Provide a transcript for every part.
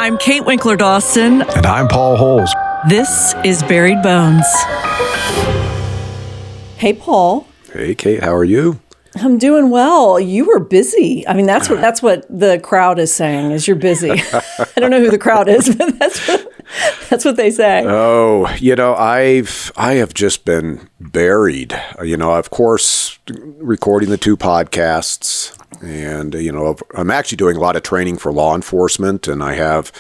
I'm Kate Winkler Dawson. And I'm Paul Holes. This is Buried Bones. Hey, Paul. Hey, Kate. How are you? I'm doing well. You were busy. I mean, that's what the crowd is saying, is you're busy. I don't know who the crowd is, but that's what they say. Oh, I have just been buried. Of course, recording the 2 podcasts. And, I'm actually doing a lot of training for law enforcement, and I have,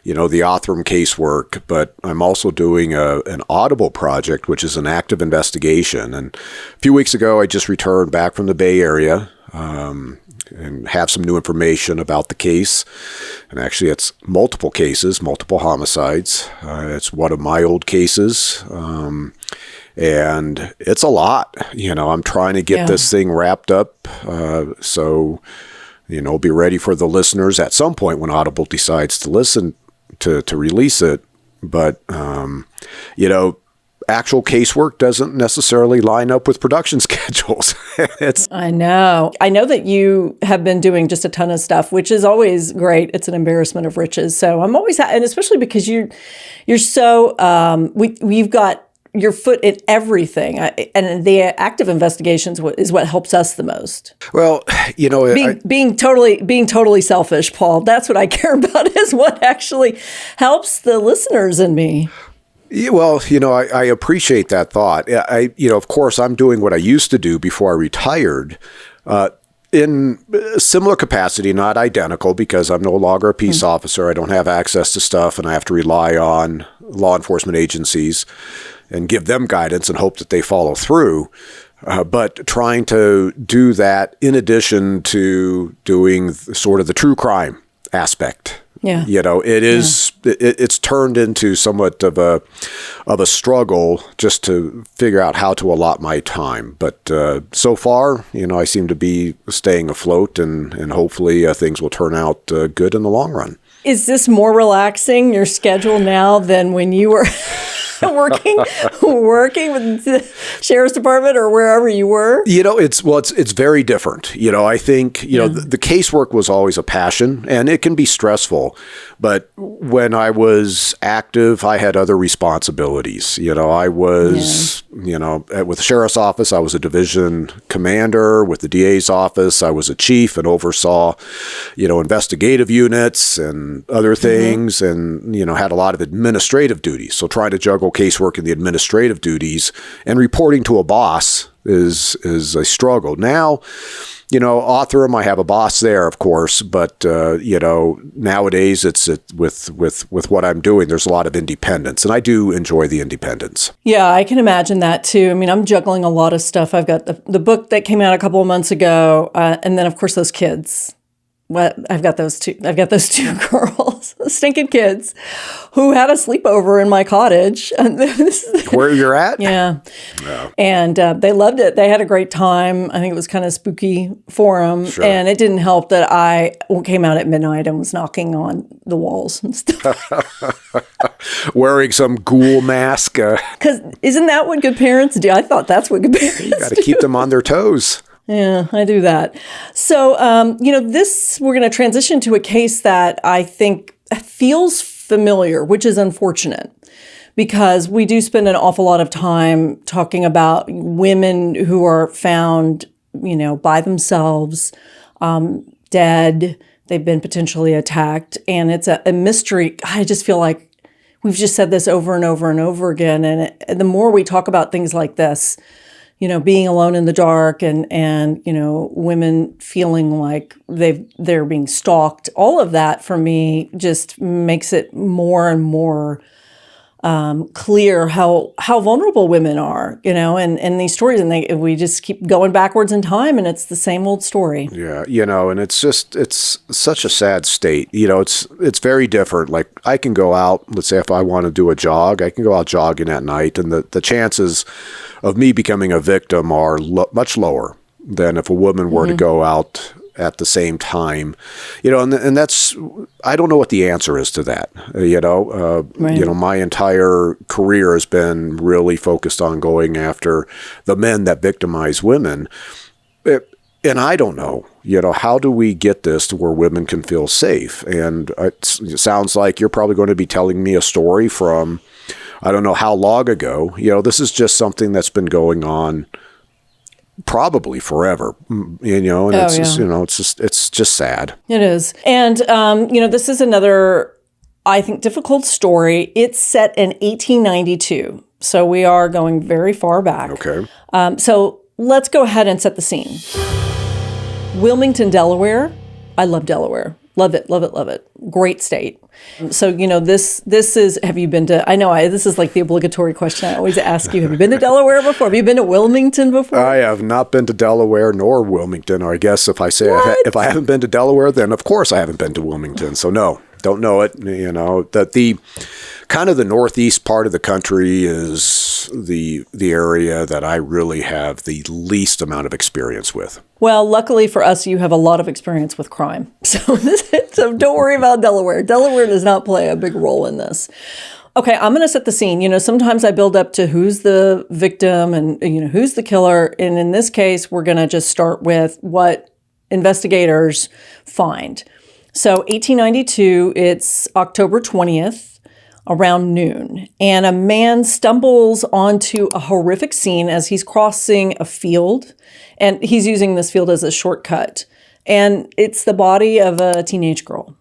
the Othram casework, but I'm also doing an Audible project, which is an active investigation. And a few weeks ago, I just returned back from the Bay Area and have some new information about the case. And actually, it's multiple cases, multiple homicides. It's one of my old cases. And it's a lot. I'm trying to get this thing wrapped up. So, be ready for the listeners at some point when Audible decides to listen to release it. But, actual casework doesn't necessarily line up with production schedules. I know that you have been doing just a ton of stuff, which is always great. It's an embarrassment of riches. So I'm always, and especially because you're so, we've got your foot in everything, and the active investigations is what helps us the most. Well, being totally selfish, Paul. That's what I care about, is what actually helps the listeners and me. Yeah, well, I appreciate that thought. Of course, I'm doing what I used to do before I retired. In a similar capacity, not identical, because I'm no longer a peace officer. I don't have access to stuff, and I have to rely on law enforcement agencies and give them guidance and hope that they follow through. But trying to do that in addition to doing sort of the true crime aspect. Yeah. It's turned into somewhat of a struggle just to figure out how to allot my time. But so far, I seem to be staying afloat, and hopefully things will turn out good in the long run. Is this more relaxing, your schedule now, than when you were working with the sheriff's department or wherever you were? It's very different. I think, the casework was always a passion, and it can be stressful. But when I was active, I had other responsibilities. I was, with the sheriff's office, I was a division commander. With the DA's office, I was a chief and oversaw, investigative units and other things, and, had a lot of administrative duties. So trying to juggle casework and the administrative duties and reporting to a boss is a struggle. Now, Othram, I have a boss there, of course, but nowadays with what I'm doing, there's a lot of independence, and I do enjoy the independence. Yeah, I can imagine that too. I mean, I'm juggling a lot of stuff. I've got the book that came out a couple of months ago, and then of course those kids. I've got those two girls, stinking kids, who had a sleepover in my cottage. Where you're at? Yeah. And they loved it. They had a great time. I think it was kind of spooky for them. Sure. And it didn't help that I came out at midnight and was knocking on the walls and stuff. Wearing some ghoul mask. Because isn't that what good parents do? I thought that's what good parents do. You got to keep them on their toes. Yeah, I do that. So, we're going to transition to a case that I think feels familiar, which is unfortunate, because we do spend an awful lot of time talking about women who are found, by themselves, dead. They've been potentially attacked, and it's a mystery. I just feel like we've just said this over and over and over again, and the more we talk about things like this, being alone in the dark and women feeling like they're being stalked, all of that for me just makes it more and more clear how vulnerable women are, and these stories, and we just keep going backwards in time, and it's the same old story. Yeah, and it's such a sad state. It's very different. Like, I can go out, let's say if I want to do a jog, I can go out jogging at night, and the chances of me becoming a victim are much lower than if a woman were to go out at the same time, and that's, I don't know what the answer is to that. Right. My entire career has been really focused on going after the men that victimize women. And I don't know, how do we get this to where women can feel safe? And it sounds like you're probably going to be telling me a story from, I don't know how long ago. This is just something that's been going on probably forever, and it's just sad. It is. And, this is another, I think, difficult story. It's set in 1892. So we are going very far back. Okay. So let's go ahead and set the scene. Wilmington, Delaware. I love Delaware. Love it, love it, love it. Great state. So, this is, have you been to, this is like the obligatory question I always ask you. Have you been to Delaware before? Have you been to Wilmington before? I have not been to Delaware nor Wilmington. Or I guess if I say if I haven't been to Delaware, then of course I haven't been to Wilmington. So no, don't know it. That the kind of the northeast part of the country is the area that I really have the least amount of experience with. Well, luckily for us, you have a lot of experience with crime. So don't worry about Delaware. Delaware does not play a big role in this. Okay, I'm going to set the scene. Sometimes I build up to who's the victim and, who's the killer. And in this case, we're going to just start with what investigators find. So 1892, it's October 20th. Around noon, and a man stumbles onto a horrific scene as he's crossing a field, and he's using this field as a shortcut, and it's the body of a teenage girl.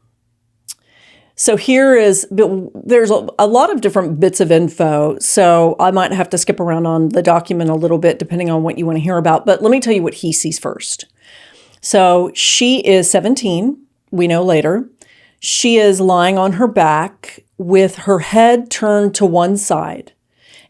So there's a lot of different bits of info, so I might have to skip around on the document a little bit depending on what you want to hear about, but let me tell you what he sees first. So she is 17, we know later. She is lying on her back with her head turned to one side,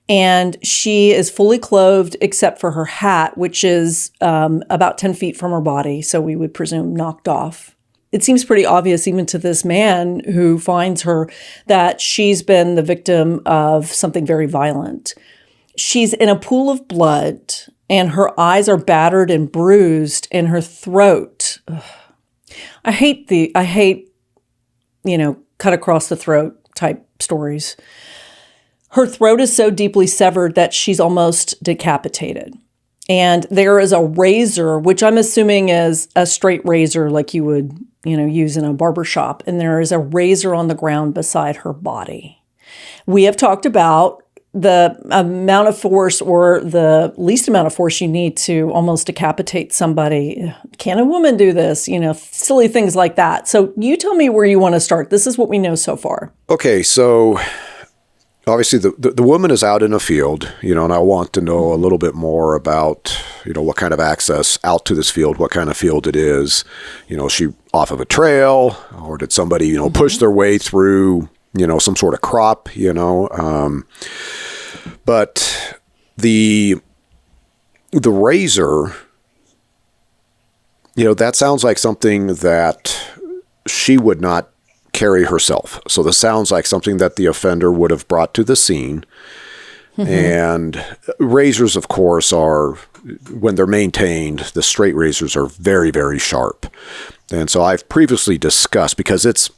and she is fully clothed except for her hat, which is about 10 feet from her body, so we would presume knocked off. It seems pretty obvious even to this man who finds her that she's been the victim of something very violent. She's in a pool of blood, and her eyes are battered and bruised, and her throat. I hate cut across the throat type stories. Her throat is so deeply severed that she's almost decapitated. And there is a razor, which I'm assuming is a straight razor like you would, use in a barber shop. And there is a razor on the ground beside her body. We have talked about the amount of force or the least amount of force you need to almost decapitate somebody. Can a woman do this? Silly things like that. So you tell me where you want to start. This is what we know so far. Okay, so obviously the woman is out in a field, and I want to know a little bit more about, what kind of access out to this field, what kind of field it is. Is she off of a trail, or did somebody, push their way through, some sort of crop, but the razor, that sounds like something that she would not carry herself. So this sounds like something that the offender would have brought to the scene. Mm-hmm. And razors, of course, are, when they're maintained, the straight razors are very, very sharp. And so I've previously discussed, because it's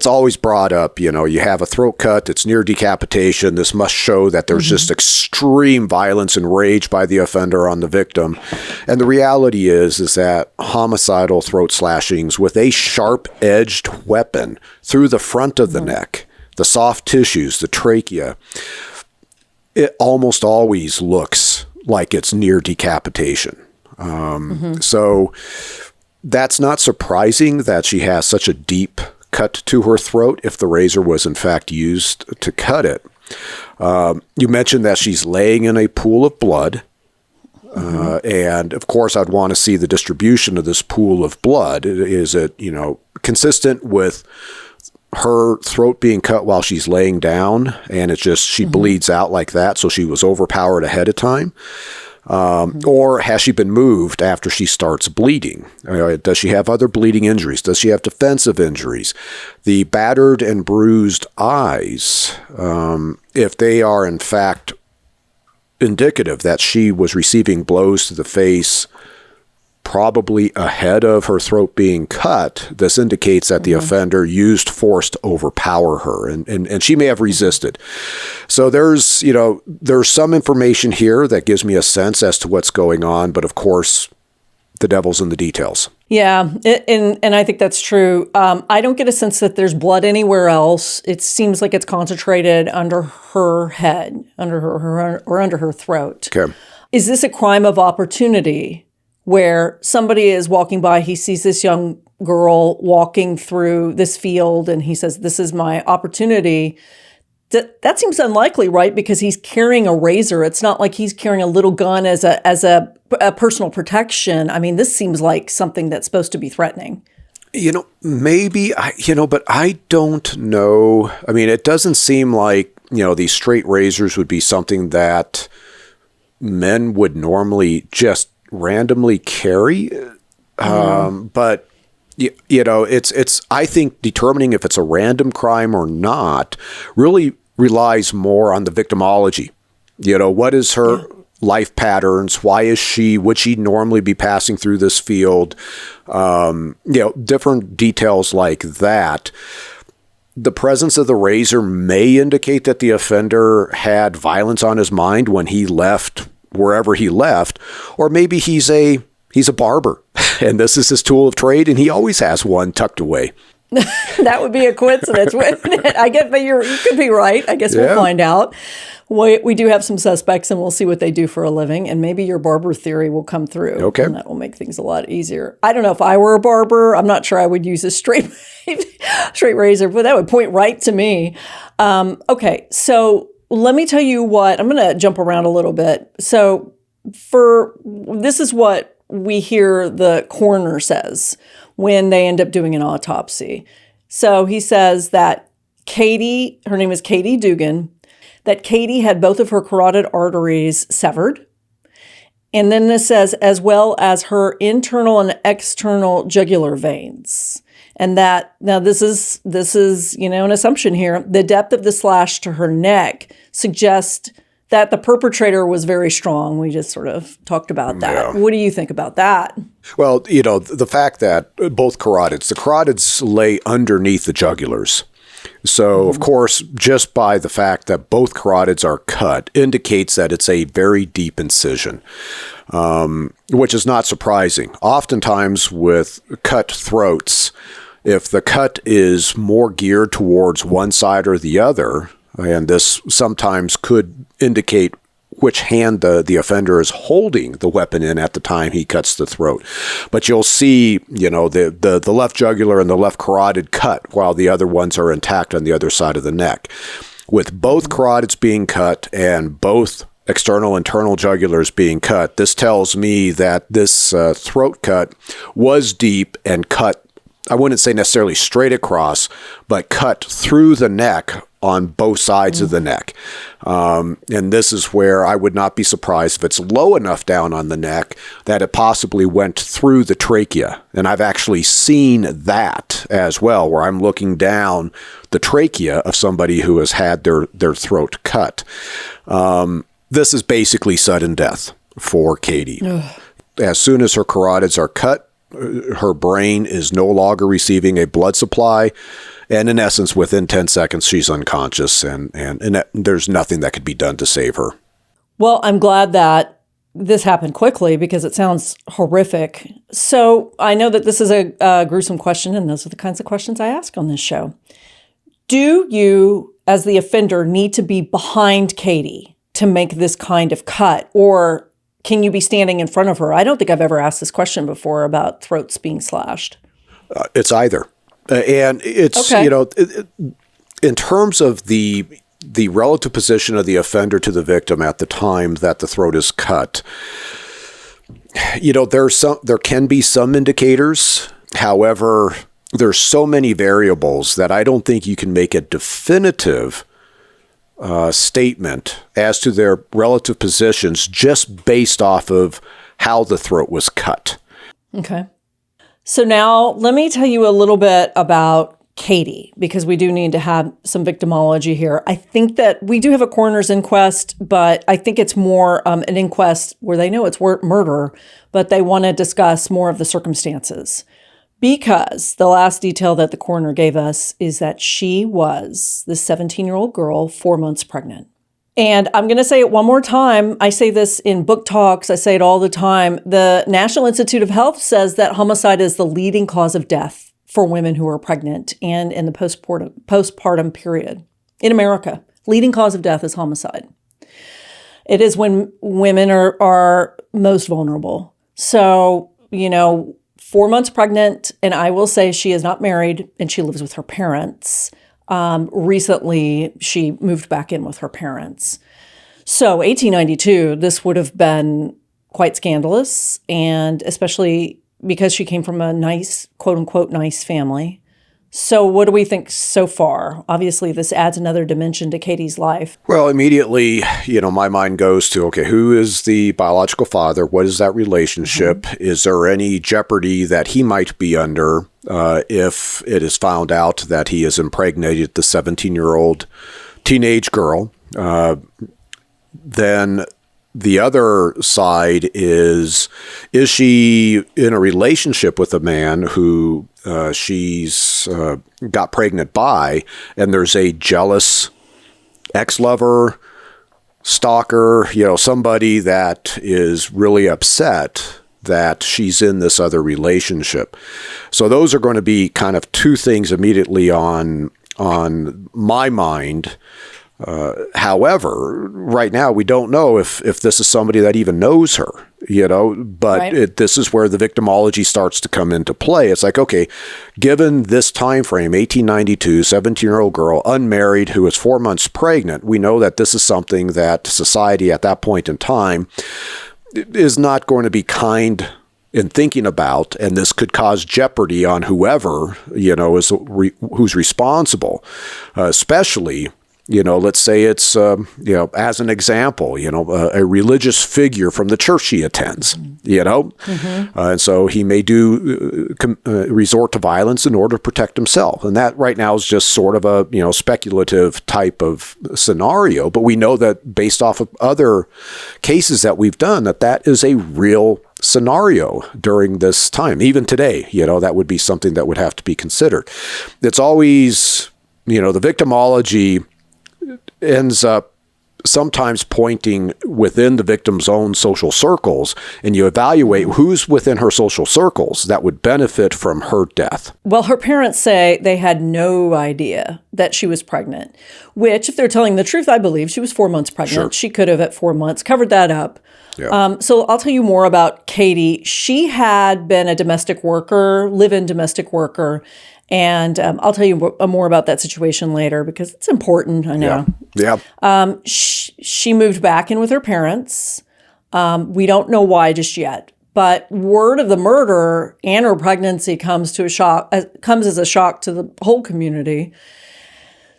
always brought up, you have a throat cut, it's near decapitation. This must show that there's just extreme violence and rage by the offender on the victim. And the reality is that homicidal throat slashings with a sharp-edged weapon through the front of the neck, the soft tissues, the trachea, it almost always looks like it's near decapitation. So that's not surprising that she has such a deep cut to her throat if the razor was in fact used to cut it. You mentioned that she's laying in a pool of blood. And of course, I'd want to see the distribution of this pool of blood. Is it, consistent with her throat being cut while she's laying down, and it's just she bleeds out like that, so she was overpowered ahead of time? Or has she been moved after she starts bleeding? Does she have other bleeding injuries? Does she have defensive injuries? The battered and bruised eyes, if they are in fact indicative that she was receiving blows to the face probably ahead of her throat being cut, this indicates that the offender used force to overpower her, and she may have resisted. So there's some information here that gives me a sense as to what's going on, but of course, the devil's in the details. Yeah, and I think that's true. I don't get a sense that there's blood anywhere else. It seems like it's concentrated under her head, under her throat. Okay. Is this a crime of opportunity where somebody is walking by, he sees this young girl walking through this field, and he says, "This is my opportunity"? That seems unlikely, right? Because he's carrying a razor. It's not like he's carrying a little gun as a personal protection. I mean, this seems like something that's supposed to be threatening. Maybe, but I don't know. I mean, it doesn't seem like, these straight razors would be something that men would normally just randomly carry. But, it's, I think determining if it's a random crime or not really relies more on the victimology. What is her life patterns? Why would she normally be passing through this field? Different details like that. The presence of the razor may indicate that the offender had violence on his mind when he left wherever he left, or maybe he's a barber and this is his tool of trade and he always has one tucked away. That would be a coincidence, wouldn't it? I guess, but you could be right. I guess we'll find out. We do have some suspects, and we'll see what they do for a living, and maybe your barber theory will come through. Okay. And that will make things a lot easier. I don't know if I were a barber. I'm not sure I would use a straight razor, but that would point right to me. Okay, so let me tell you what. I'm going to jump around a little bit. So this is what we hear the coroner says when they end up doing an autopsy. So he says that Katie, her name is Katie Dugan, that Katie had both of her carotid arteries severed. And then this says, as well as her internal and external jugular veins. And that, now this is, an assumption here. The depth of the slash to her neck suggests that the perpetrator was very strong. We just sort of talked about that. Yeah. What do you think about that? Well, the fact that the carotids lay underneath the jugulars. So, of course, just by the fact that both carotids are cut indicates that it's a very deep incision, which is not surprising. Oftentimes with cut throats, if the cut is more geared towards one side or the other, and this sometimes could indicate which hand the offender is holding the weapon in at the time he cuts the throat. But you'll see, the left jugular and the left carotid cut while the other ones are intact on the other side of the neck. With both carotids being cut and both external internal jugulars being cut, this tells me that this throat cut was deep and cut, I wouldn't say necessarily straight across, but cut through the neck on both sides of the neck. And this is where I would not be surprised if it's low enough down on the neck that it possibly went through the trachea. And I've actually seen that as well, where I'm looking down the trachea of somebody who has had their throat cut. This is basically sudden death for Katie. Ugh. As soon as her carotids are cut, her brain is no longer receiving a blood supply. And in essence, within 10 seconds, she's unconscious, and there's nothing that could be done to save her. Well, I'm glad that this happened quickly because it sounds horrific. So I know that this is a gruesome question, and those are the kinds of questions I ask on this show. Do you, as the offender, need to be behind Katie to make this kind of cut, or can you be standing in front of her? I don't think I've ever asked this question before about throats being slashed. It's either. And it's, okay. In terms of the relative position of the offender to the victim at the time that the throat is cut, there can be some indicators. However, there's so many variables that I don't think you can make a definitive statement as to their relative positions just based off of how the throat was cut. Okay. So now let me tell you a little bit about Katie, because we do need to have some victimology here. I think that we do have a coroner's inquest, but I think it's more an inquest where they know it's murder, but they want to discuss more of the circumstances. Because the last detail that the coroner gave us is that she was, the 17-year-old girl, 4 months pregnant. And I'm going to say it one more time. I say this in book talks. I say it all the time. The National Institute of Health says that homicide is the leading cause of death for women who are pregnant and in the postpartum period in America. Leading cause of death is homicide. It is when women are most vulnerable. So, 4 months pregnant, and I will say she is not married and she lives with her parents. Recently, she moved back in with her parents. So 1892, this would have been quite scandalous, and especially because she came from a nice, quote unquote, nice family. So what do we think so far? Obviously, this adds another dimension to Katie's life. Well, immediately, my mind goes to, okay, who is the biological father? What is that relationship? Mm-hmm. Is there any jeopardy that he might be under if it is found out that he has impregnated the 17-year-old teenage girl? Then the other side is she in a relationship with a man who she's got pregnant by, and there's a jealous ex-lover, stalker, somebody that is really upset that she's in this other relationship. So those are going to be kind of two things immediately on my mind. However, right now we don't know if this is somebody that even knows her, but right. This is where the victimology starts to come into play. It's like, okay, given this time frame, 1892, 17-year-old girl, unmarried, who is 4 months pregnant, we know that this is something that society at that point in time is not going to be kind in thinking about, and this could cause jeopardy on whoever, who's responsible, especially let's say it's, as an example, a religious figure from the church she attends, mm-hmm. And so he may resort to violence in order to protect himself. And that right now is just sort of a, speculative type of scenario. But we know that based off of other cases that we've done, that is a real scenario during this time. Even today, that would be something that would have to be considered. It's always, the victimology ends up sometimes pointing within the victim's own social circles, and you evaluate who's within her social circles that would benefit from her death. Well, her parents say they had no idea that she was pregnant, which, if they're telling the truth, I believe she was 4 months pregnant. Sure. She could have at 4 months covered that up. Yeah. So I'll tell you more about Katie. She had been a domestic worker, live-in domestic worker, and I'll tell you more about that situation later because it's important, I know. Yeah. She moved back in with her parents. We don't know why just yet, but word of the murder and her pregnancy comes as a shock to the whole community.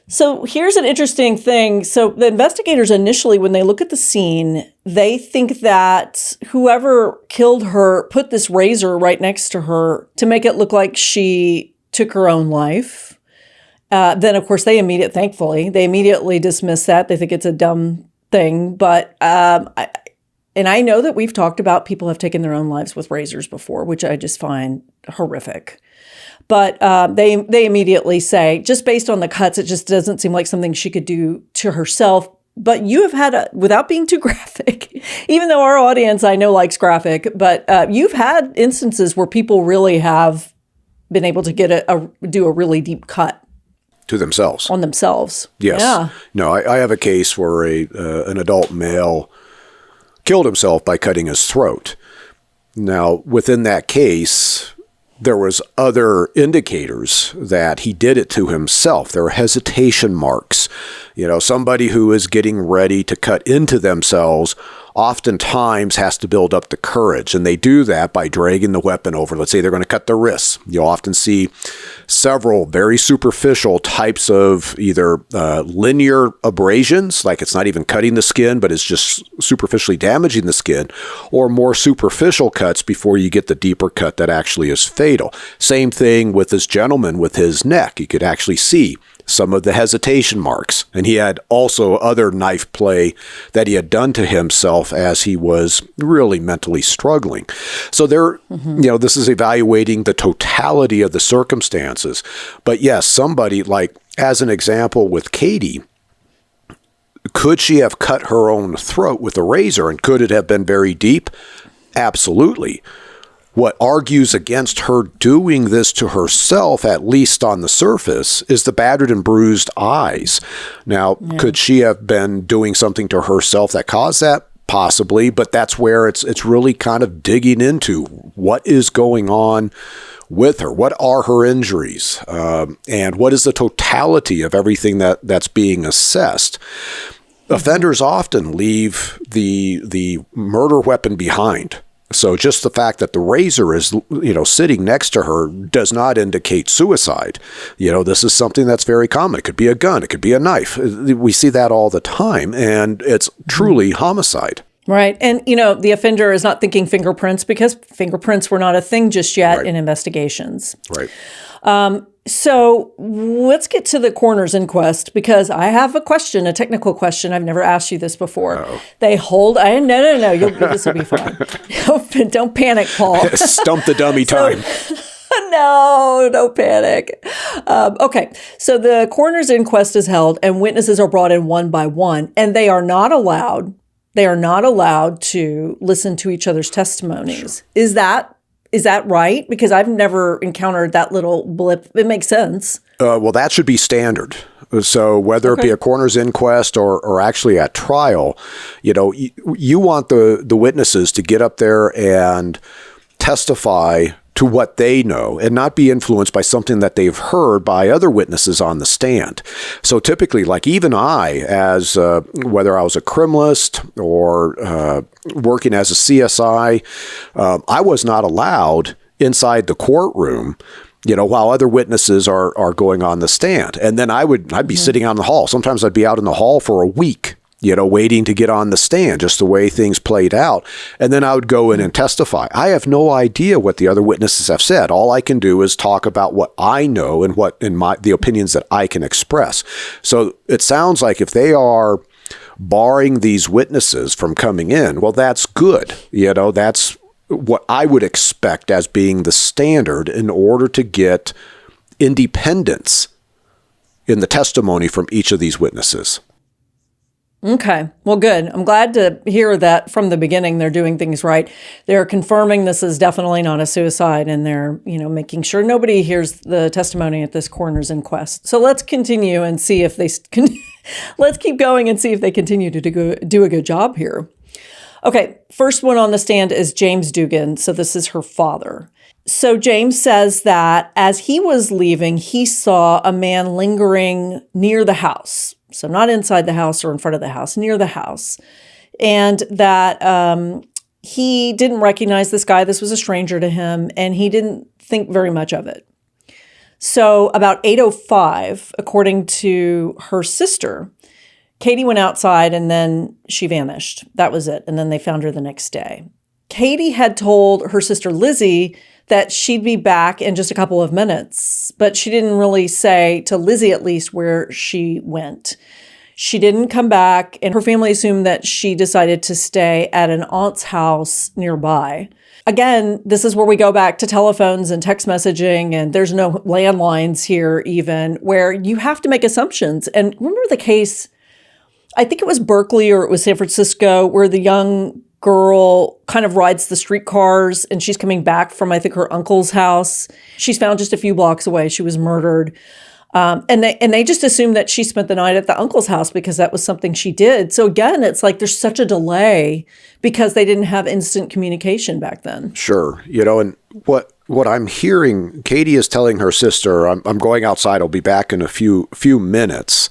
So here's an interesting thing. So the investigators initially, when they look at the scene, they think that whoever killed her put this razor right next to her to make it look like she took her own life. Then, of course, they immediately dismiss that. They think it's a dumb thing. But and I know that we've talked about people have taken their own lives with razors before, which I just find horrific. But they immediately say, just based on the cuts, it just doesn't seem like something she could do to herself. But you have had, without being too graphic, even though our audience I know likes graphic, but you've had instances where people really have been able to get do a really deep cut to themselves. On themselves. Yes. Yeah. No, I have a case where an adult male killed himself by cutting his throat. Now, within that case, there was other indicators that he did it to himself. There were hesitation marks. Somebody who is getting ready to cut into themselves oftentimes has to build up the courage, and they do that by dragging the weapon over. Let's say they're going to cut their wrists. You'll often see several very superficial types of either linear abrasions, like it's not even cutting the skin, but it's just superficially damaging the skin, or more superficial cuts before you get the deeper cut that actually is fatal. Same thing with this gentleman with his neck. You could actually see some of the hesitation marks. And he had also other knife play that he had done to himself as he was really mentally struggling. So this is evaluating the totality of the circumstances. But yes, somebody like, as an example with Katie, Could she have cut her own throat with a razor, and could it have been very deep? Absolutely. What argues against her doing this to herself, at least on the surface, is the battered and bruised eyes. Now, could she have been doing something to herself that caused that? Possibly, but that's where it's really kind of digging into what is going on with her. What are her injuries? And what is the totality of everything that's being assessed? Offenders often leave the murder weapon behind. So just the fact that the razor is, sitting next to her does not indicate suicide. This is something that's very common. It could be a gun. It could be a knife. We see that all the time, and it's truly homicide. Right. And, the offender is not thinking fingerprints because fingerprints were not a thing just yet in investigations. Right. So let's get to the coroner's inquest, because I have a question, a technical question. I've never asked you this before. Uh-oh. They hold, no, this will be fine. Don't panic, Paul. Stump the dummy time. No, don't panic. Okay, so the coroner's inquest is held and witnesses are brought in one by one, and they are not allowed to listen to each other's testimonies. Sure. Is that right? Because I've never encountered that little blip. It makes sense. Well, that should be standard. So whether it be a coroner's inquest or actually at trial, you want the witnesses to get up there and testify to what they know and not be influenced by something that they've heard by other witnesses on the stand. So typically, like even I, as whether I was a criminalist or working as a CSI, I was not allowed inside the courtroom, while other witnesses are going on the stand. And then I'd be sitting on the hall. Sometimes I'd be out in the hall for a week, waiting to get on the stand, just the way things played out. And then I would go in and testify. I have no idea what the other witnesses have said. All I can do is talk about what I know and the opinions that I can express. So it sounds like if they are barring these witnesses from coming in, well, that's good. That's what I would expect as being the standard in order to get independence in the testimony from each of these witnesses. Okay. Well, good. I'm glad to hear that from the beginning they're doing things right. They're confirming this is definitely not a suicide, and they're, making sure nobody hears the testimony at this coroner's inquest. So let's continue and see if they let's keep going and see if they continue to do a good job here. Okay. First one on the stand is James Dugan. So this is her father. So James says that as he was leaving, he saw a man lingering near the house. So not inside the house or in front of the house, near the house. And that he didn't recognize this guy. This was a stranger to him, and he didn't think very much of it. So about 8:05, according to her sister, Katie went outside and then she vanished. That was it. And then they found her the next day. Katie had told her sister Lizzie that she'd be back in just a couple of minutes, but she didn't really say to Lizzie, at least, where she went. She didn't come back, and her family assumed that she decided to stay at an aunt's house nearby. Again, this is where we go back to telephones and text messaging, and there's no landlines here even, where you have to make assumptions. And remember the case, I think it was Berkeley or it was San Francisco, where the young girl kind of rides the streetcars and she's coming back from, I think, her uncle's house. She's found just a few blocks away. She was murdered. And they just assumed that she spent the night at the uncle's house because that was something she did. So again, it's like there's such a delay because they didn't have instant communication back then. Sure. And what I'm hearing, Katie is telling her sister, I'm going outside. I'll be back in a few minutes.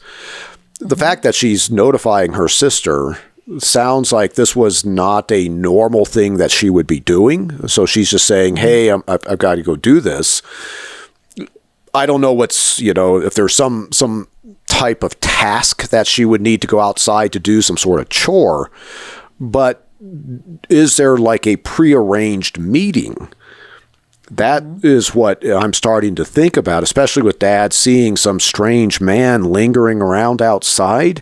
The fact that she's notifying her sister sounds like this was not a normal thing that she would be doing. So she's just saying, hey, I've got to go do this. I don't know what's, if there's some type of task that she would need to go outside to do, some sort of chore, but is there like a prearranged meeting? That is what I'm starting to think about, especially with Dad seeing some strange man lingering around outside.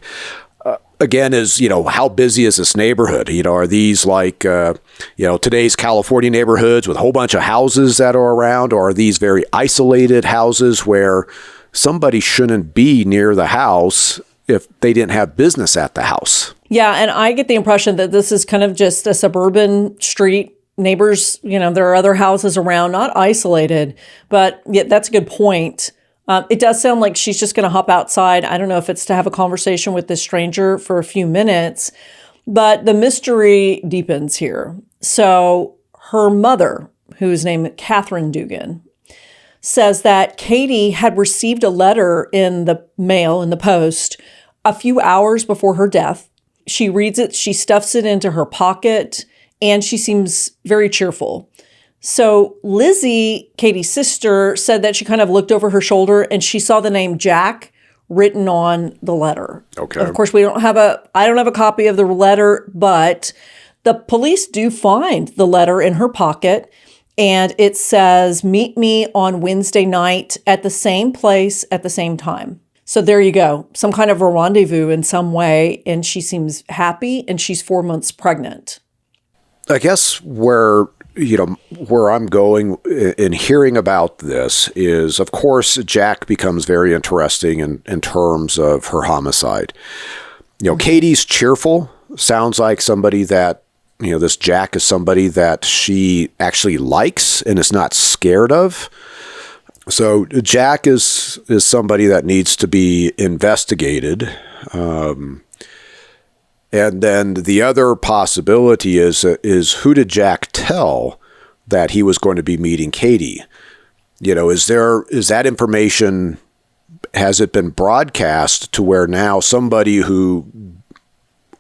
Again, is, how busy is this neighborhood? Are these like, today's California neighborhoods with a whole bunch of houses that are around, or are these very isolated houses where somebody shouldn't be near the house if they didn't have business at the house. Yeah, and I get the impression that this is kind of just a suburban street. Neighbors, there are other houses around, not isolated, but yeah, that's a good point. It does sound like she's just going to hop outside. I don't know if it's to have a conversation with this stranger for a few minutes, but the mystery deepens here. So her mother, whose name is Catherine Dugan, says that Katie had received a letter in the mail, in the post, a few hours before her death. She reads it, she stuffs it into her pocket, and she seems very cheerful. So Lizzie, Katie's sister, said that she kind of looked over her shoulder and she saw the name Jack written on the letter. Okay. Of course, I don't have a copy of the letter, but the police do find the letter in her pocket, and it says, "Meet me on Wednesday night at the same place at the same time." So there you go. Some kind of a rendezvous in some way, and she seems happy, and she's 4 months pregnant. I guess where I'm going in hearing about this is, of course, Jack becomes very interesting in terms of her homicide. Katie's cheerful. Sounds like somebody that, this Jack is somebody that she actually likes and is not scared of. So Jack is somebody that needs to be investigated. And then the other possibility is who did Jack tell that he was going to be meeting Katie? Is that information, has it been broadcast to where now somebody who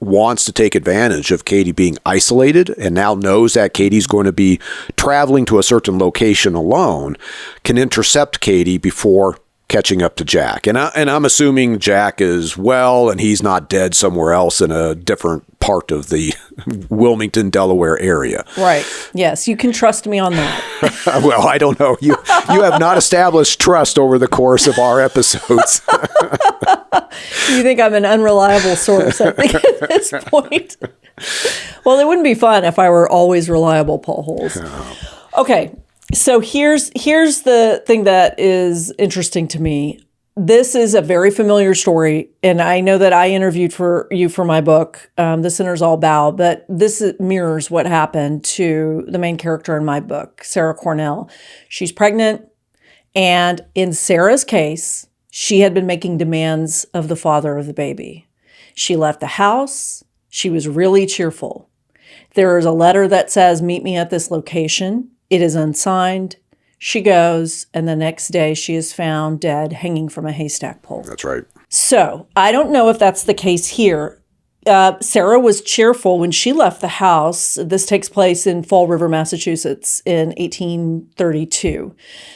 wants to take advantage of Katie being isolated and now knows that Katie's going to be traveling to a certain location alone can intercept Katie before catching up to Jack? And I'm assuming Jack is well and he's not dead somewhere else in a different part of the Wilmington, Delaware area. Right. Yes, you can trust me on that. Well, I don't know. You have not established trust over the course of our episodes. You think I'm an unreliable source, I think, at this point. Well, it wouldn't be fun if I were always reliable, Paul Holes. Okay. So here's the thing that is interesting to me. This is a very familiar story, and I know that I interviewed for my book, The Sinner's All Bow, but this mirrors what happened to the main character in my book, Sarah Cornell. She's pregnant, and in Sarah's case, she had been making demands of the father of the baby. She left the house. She was really cheerful. There is a letter that says, "Meet me at this location." It is unsigned. She goes, and the next day she is found dead, hanging from a haystack pole. That's right. So I don't know if that's the case here. Sarah was cheerful when she left the house. This takes place in Fall River, Massachusetts in 1832.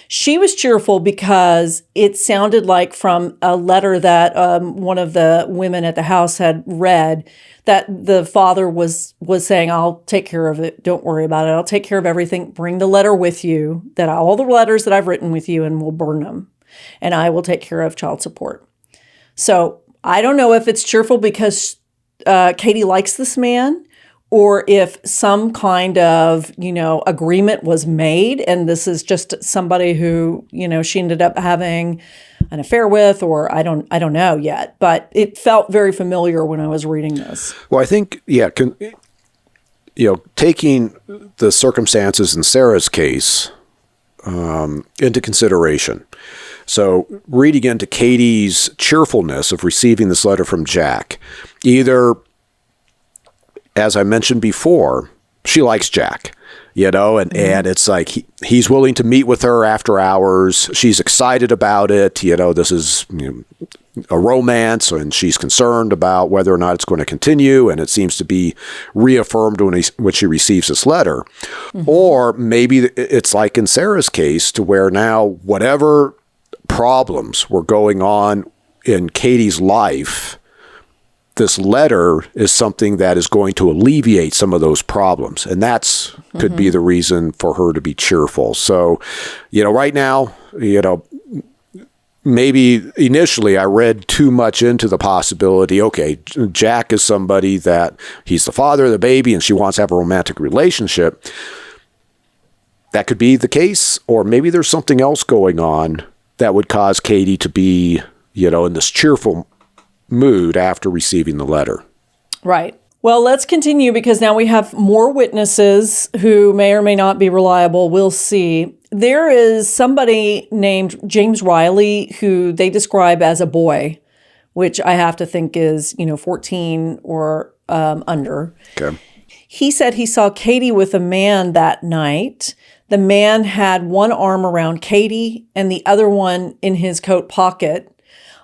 She was cheerful because it sounded like from a letter that one of the women at the house had read that the father was saying, "I'll take care of it. Don't worry about it. I'll take care of everything. Bring the letter with you, all the letters that I've written with you, and we'll burn them. And I will take care of child support." So I don't know if it's cheerful because Katie likes this man, or if some kind of, agreement was made, and this is just somebody who, she ended up having an affair with, or I don't know yet, but it felt very familiar when I was reading this. Well, I think, taking the circumstances in Sarah's case into consideration. So reading into Katie's cheerfulness of receiving this letter from Jack, either, as I mentioned before, she likes Jack, and it's like he's willing to meet with her after hours. She's excited about it. This is a romance, and she's concerned about whether or not it's going to continue. And it seems to be reaffirmed when she receives this letter. Mm-hmm. Or maybe it's like in Sarah's case, to where now whatever problems were going on in Katie's life, this letter is something that is going to alleviate some of those problems. And that's could be the reason for her to be cheerful. So, right now, maybe initially I read too much into the possibility, okay, Jack is somebody that he's the father of the baby and she wants to have a romantic relationship. That could be the case. Or maybe there's something else going on that would cause Katie to be, in this cheerful mood after receiving the letter. Right. Well, let's continue because now we have more witnesses who may or may not be reliable. We'll see. There is somebody named James Riley who they describe as a boy, which I have to think is, 14 or under. Okay. He said he saw Katie with a man that night. The man had one arm around Katie and the other one in his coat pocket.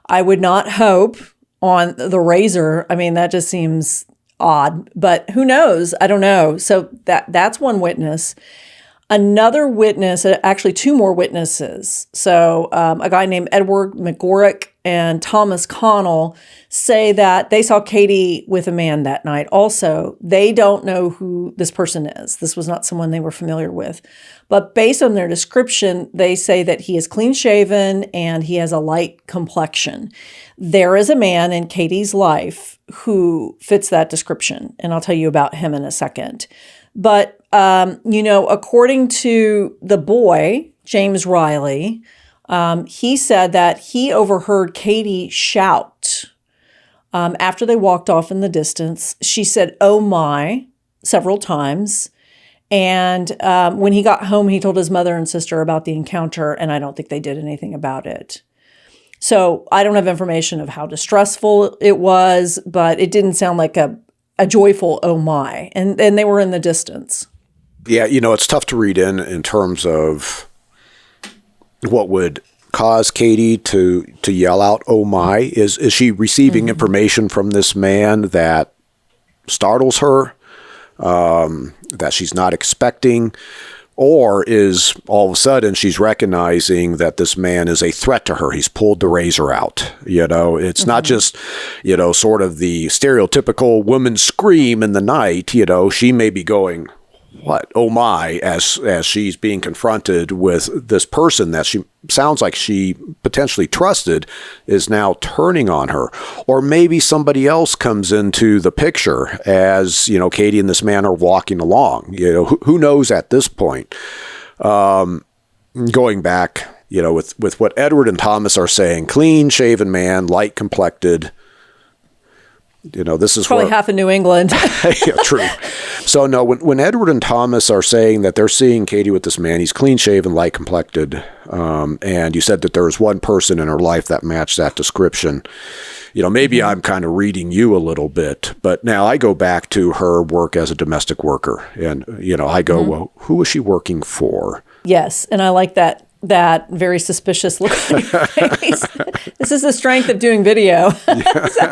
I would not hope on the razor. I mean, that just seems odd, but who knows? I don't know. So that's one witness. Another witness, actually two more witnesses. So a guy named Edward McGorrick and Thomas Connell say that they saw Katie with a man that night. Also, they don't know who this person is. This was not someone they were familiar with. But based on their description, they say that he is clean shaven and he has a light complexion. There is a man in Katie's life who fits that description, and I'll tell you about him in a second. But, according to the boy, James Riley, he said that he overheard Katie shout after they walked off in the distance. She said, "Oh my," several times. And when he got home, he told his mother and sister about the encounter, and I don't think they did anything about it. So I don't have information of how distressful it was, but it didn't sound like a joyful "oh my," and they were in the distance. Yeah, it's tough to read in terms of what would cause Katie to yell out "oh my." Is she receiving information from this man that startles her, that she's not expecting? Or is all of a sudden she's recognizing that this man is a threat to her? He's pulled the razor out. It's not just, sort of the stereotypical woman scream in the night. She may be going, "What? Oh my," as she's being confronted with this person that she sounds like she potentially trusted is now turning on her. Or maybe somebody else comes into the picture as, Katie and this man are walking along. Who knows at this point? Going back, with what Edward and Thomas are saying, clean shaven man, light complected. This is probably half of New England. Yeah, true. So no, when Edward and Thomas are saying that they're seeing Katie with this man, he's clean shaven, light complected, and you said that there was one person in her life that matched that description. Maybe I'm kind of reading you a little bit, but now I go back to her work as a domestic worker, and I go, well, who was she working for? Yes, and I like that very suspicious look on your face. This is the strength of doing video. I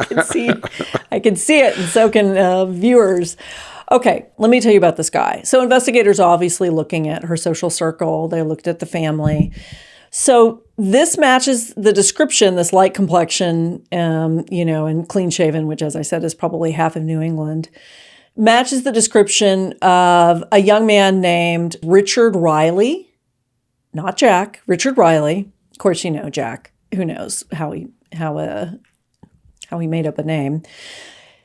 can see it, and so can viewers. Okay, let me tell you about this guy. So investigators obviously looking at her social circle. They looked at the family. So this matches the description, this light complexion, and clean shaven, which, as I said, is probably half of New England, matches the description of a young man named Richard Riley. Not Jack, Richard Riley. Of course, Jack. Who knows how he made up a name.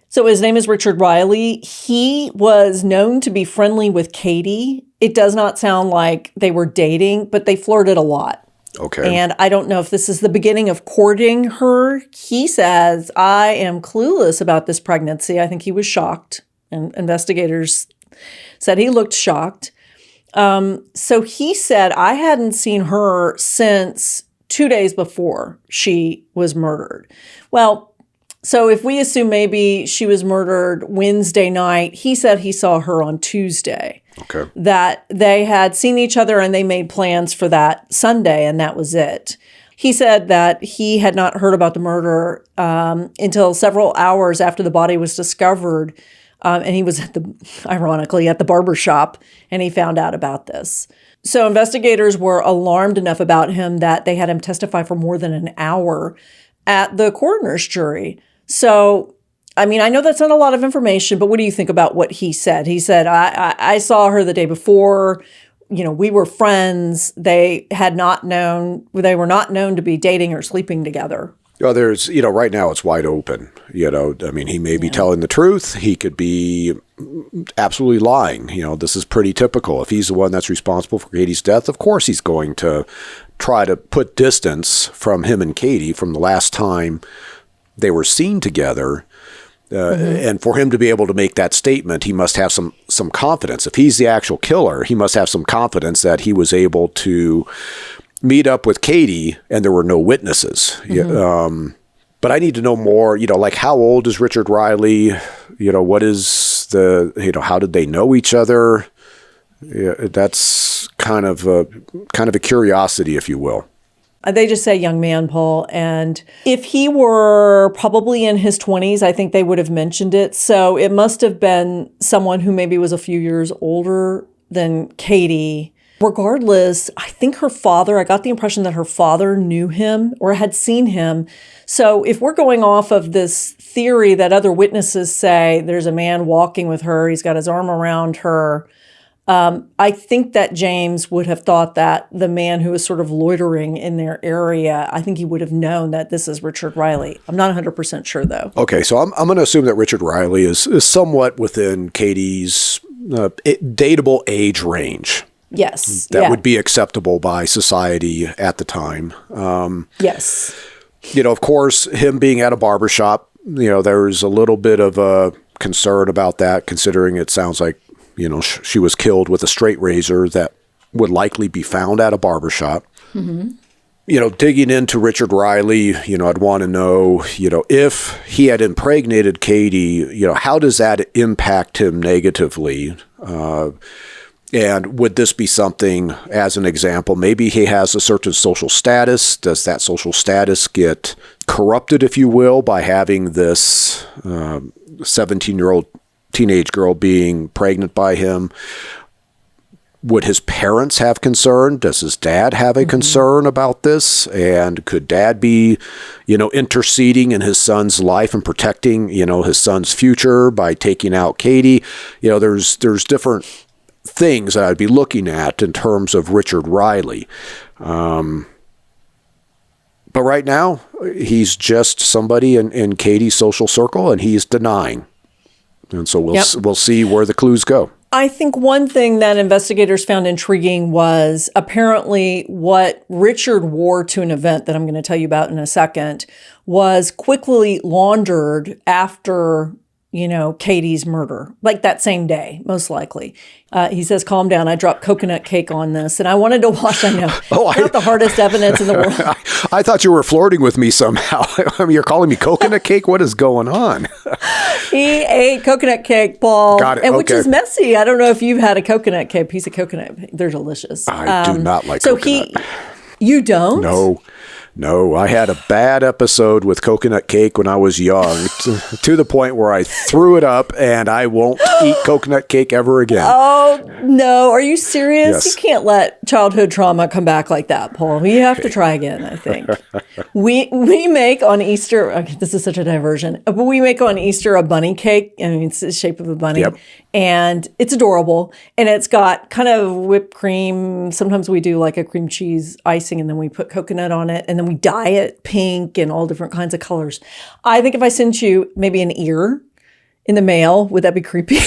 So his name is Richard Riley. He was known to be friendly with Katie. It does not sound like they were dating, but they flirted a lot. Okay. And I don't know if this is the beginning of courting her. He says, "I am clueless about this pregnancy." I think he was shocked, and investigators said he looked shocked. So he said, "I hadn't seen her since 2 days before she was murdered." Well, so if we assume maybe she was murdered Wednesday night, he said he saw her on Tuesday. Okay. That they had seen each other and they made plans for that Sunday, and that was it. He said that he had not heard about the murder until several hours after the body was discovered. And he was ironically at the barber shop, and he found out about this. So investigators were alarmed enough about him that they had him testify for more than an hour at the coroner's jury. So, I mean, I know that's not a lot of information, but what do you think about what he said? He said, I saw her the day before. We were friends. They were not known to be dating or sleeping together. Well, there's, right now it's wide open. He may be telling the truth. He could be absolutely lying. This is pretty typical. If he's the one that's responsible for Katie's death, of course he's going to try to put distance from him and Katie from the last time they were seen together. And for him to be able to make that statement, he must have some confidence. If he's the actual killer, he must have some confidence that he was able to meet up with Katie and there were no witnesses. But I need to know more, like how old is Richard Riley? What is how did they know each other? That's kind of a curiosity, if you will. They just say young man, Paul. And if he were probably in his 20s, I think they would have mentioned it. So it must have been someone who maybe was a few years older than Katie. Regardless, I think I got the impression that her father knew him or had seen him. So if we're going off of this theory that other witnesses say there's a man walking with her, he's got his arm around her, I think that James would have thought that the man who was sort of loitering in their area, I think he would have known that this is Richard Riley. I'm not 100% sure, though. Okay, so I'm going to assume that Richard Riley is somewhat within Katie's dateable age range. Yes. That would be acceptable by society at the time. Yes. Of course, him being at a barbershop, there's a little bit of a concern about that, considering it sounds like she was killed with a straight razor that would likely be found at a barbershop. Digging into Richard Riley, I'd want to know, if he had impregnated Katie, how does that impact him negatively? And would this be something, as an example, maybe he has a certain social status. Does that social status get corrupted, if you will, by having this 17-year-old teenage girl being pregnant by him? Would his parents have concern? Does his dad have a concern about this? And could dad be, interceding in his son's life and protecting, his son's future by taking out Katie? There's different things that I'd be looking at in terms of Richard Riley. But right now, he's just somebody in Katie's social circle, and he's denying. And so we'll see where the clues go. I think one thing that investigators found intriguing was apparently what Richard wore to an event that I'm going to tell you about in a second was quickly laundered after, Katie's murder, like that same day, most likely. He says, calm down. I dropped coconut cake on this. And I wanted to watch, I know, not the hardest evidence in the world. I thought you were flirting with me somehow. You're calling me coconut cake? What is going on? He ate coconut cake, Paul. Got it. And which is messy. I don't know if you've had a coconut cake, piece of coconut. They're delicious. I do not like coconut. You don't? No, I had a bad episode with coconut cake when I was young, to the point where I threw it up, and I won't eat coconut cake ever again. Oh, no. Are you serious? Yes. You can't let childhood trauma come back like that, Paul. You have to try again, I think. We make on Easter, okay, this is such a diversion, but we make on Easter a bunny cake. I mean, it's the shape of a bunny. Yep. And it's adorable. And it's got kind of whipped cream. Sometimes we do like a cream cheese icing, and then we put coconut on it. And then we dye it pink and all different kinds of colors. I think if I sent you maybe an ear in the mail, would that be creepy?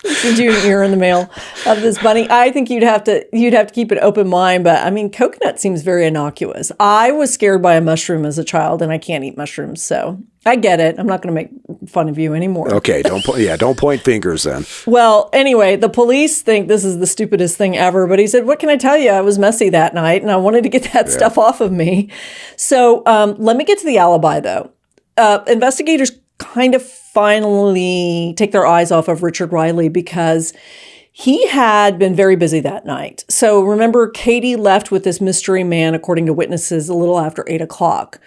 Send you an ear in the mail of this bunny. I think you'd have to keep an open mind, but I mean, coconut seems very innocuous. I was scared by a mushroom as a child, and I can't eat mushrooms, so I get it. I'm not going to make fun of you anymore. Okay, don't point fingers then. Well, anyway, the police think this is the stupidest thing ever, but he said, what can I tell you? I was messy that night, and I wanted to get that stuff off of me. So let me get to the alibi, though. Investigators kind of finally take their eyes off of Richard Riley because he had been very busy that night. So remember, Katie left with this mystery man, according to witnesses, a little after 8 o'clock.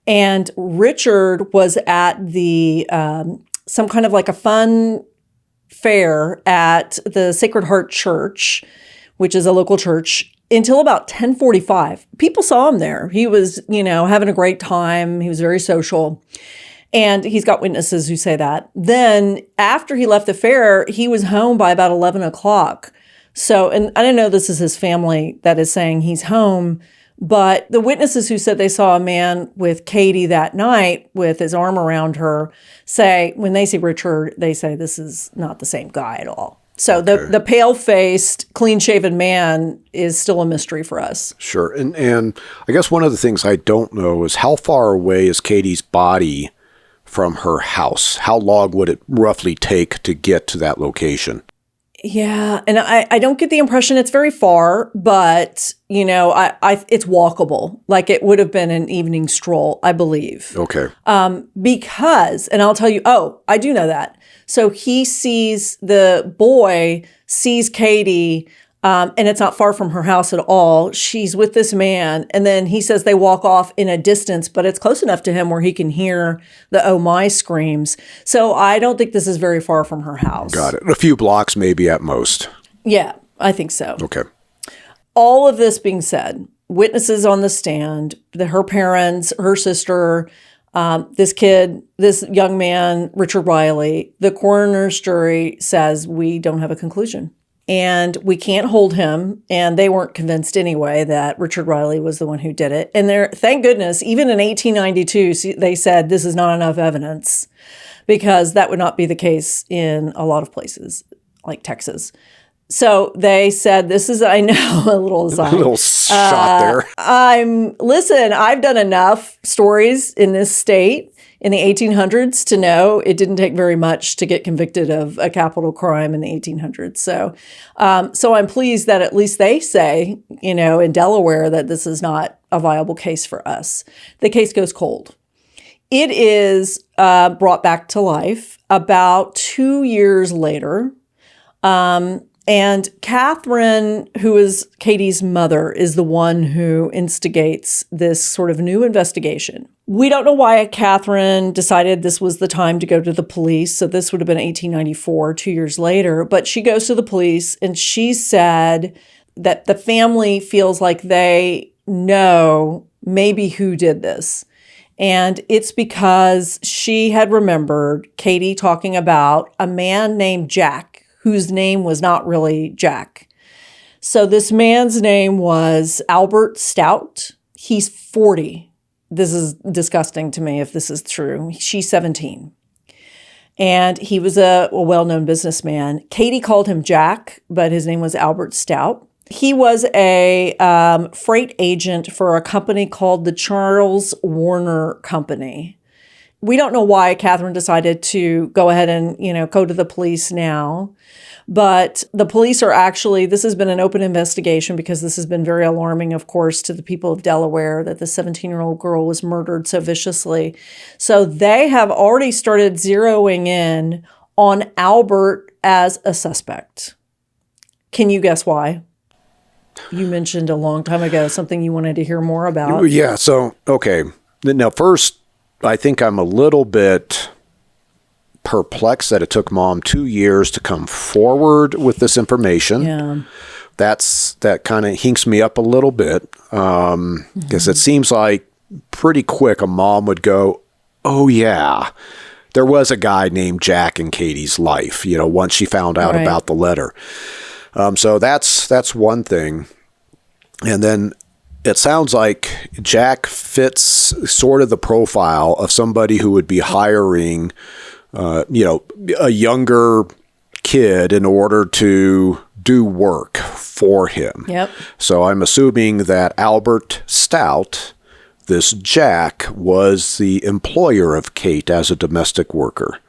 And Richard was at the some kind of like a fun fair at the Sacred Heart Church, which is a local church, until about 10:45. People saw him there. He was, having a great time. He was very social. And he's got witnesses who say that. Then after he left the fair, he was home by about 11 o'clock. So, and I don't know, this is his family that is saying he's home, but the witnesses who said they saw a man with Katie that night with his arm around her say, when they see Richard, they say this is not the same guy at all. So the pale-faced, clean-shaven man is still a mystery for us. Sure. And I guess one of the things I don't know is how far away is Katie's body from her house? How long would it roughly take to get to that location? Yeah, and I don't get the impression it's very far, but, it's walkable. Like it would have been an evening stroll, I believe. Okay. Because, and I'll tell you, I do know that. So the boy sees Katie, and it's not far from her house at all. She's with this man, and then he says they walk off in a distance, but it's close enough to him where he can hear the oh my screams. So I don't think this is very far from her house. Got it. A few blocks maybe at most. Yeah, I think so. Okay. All of this being said, witnesses on the stand, her parents, her sister, this kid, this young man, Richard Riley, the coroner's jury says we don't have a conclusion. And we can't hold him. And they weren't convinced anyway that Richard Riley was the one who did it. And thank goodness, even in 1892, they said this is not enough evidence, because that would not be the case in a lot of places like Texas. So they said, this is, I know, a little aside. A little shot there. I've done enough stories in this state in the 1800s to know it didn't take very much to get convicted of a capital crime in the 1800s. So I'm pleased that at least they say, in Delaware, that this is not a viable case for us. The case goes cold. It is brought back to life about 2 years later. And Catherine, who is Katie's mother, is the one who instigates this sort of new investigation. We don't know why Catherine decided this was the time to go to the police. So this would have been 1894, 2 years later. But she goes to the police and she said that the family feels like they know maybe who did this. And it's because she had remembered Katie talking about a man named Jack, whose name was not really Jack. So this man's name was Albert Stout. He's 40. This is disgusting to me if this is true. She's 17. And he was a well-known businessman. Katie called him Jack, but his name was Albert Stout. He was a freight agent for a company called the Charles Warner Company. We don't know why Catherine decided to go ahead and, go to the police now. But the police are actually, this has been an open investigation because this has been very alarming, of course, to the people of Delaware that the 17-year-old girl was murdered so viciously. So they have already started zeroing in on Albert as a suspect. Can you guess why? You mentioned a long time ago something you wanted to hear more about. Yeah. So, okay. Now, first, I think I'm a little bit perplexed that it took Mom 2 years to come forward with this information. Yeah. That kind of hinks me up a little bit because it seems like pretty quick a mom would go, oh, yeah, there was a guy named Jack in Katie's life, once she found out about the letter. So that's one thing. And then it sounds like Jack fits sort of the profile of somebody who would be hiring, a younger kid in order to do work for him. Yep. So I'm assuming that Albert Stout, this Jack, was the employer of Kate as a domestic worker.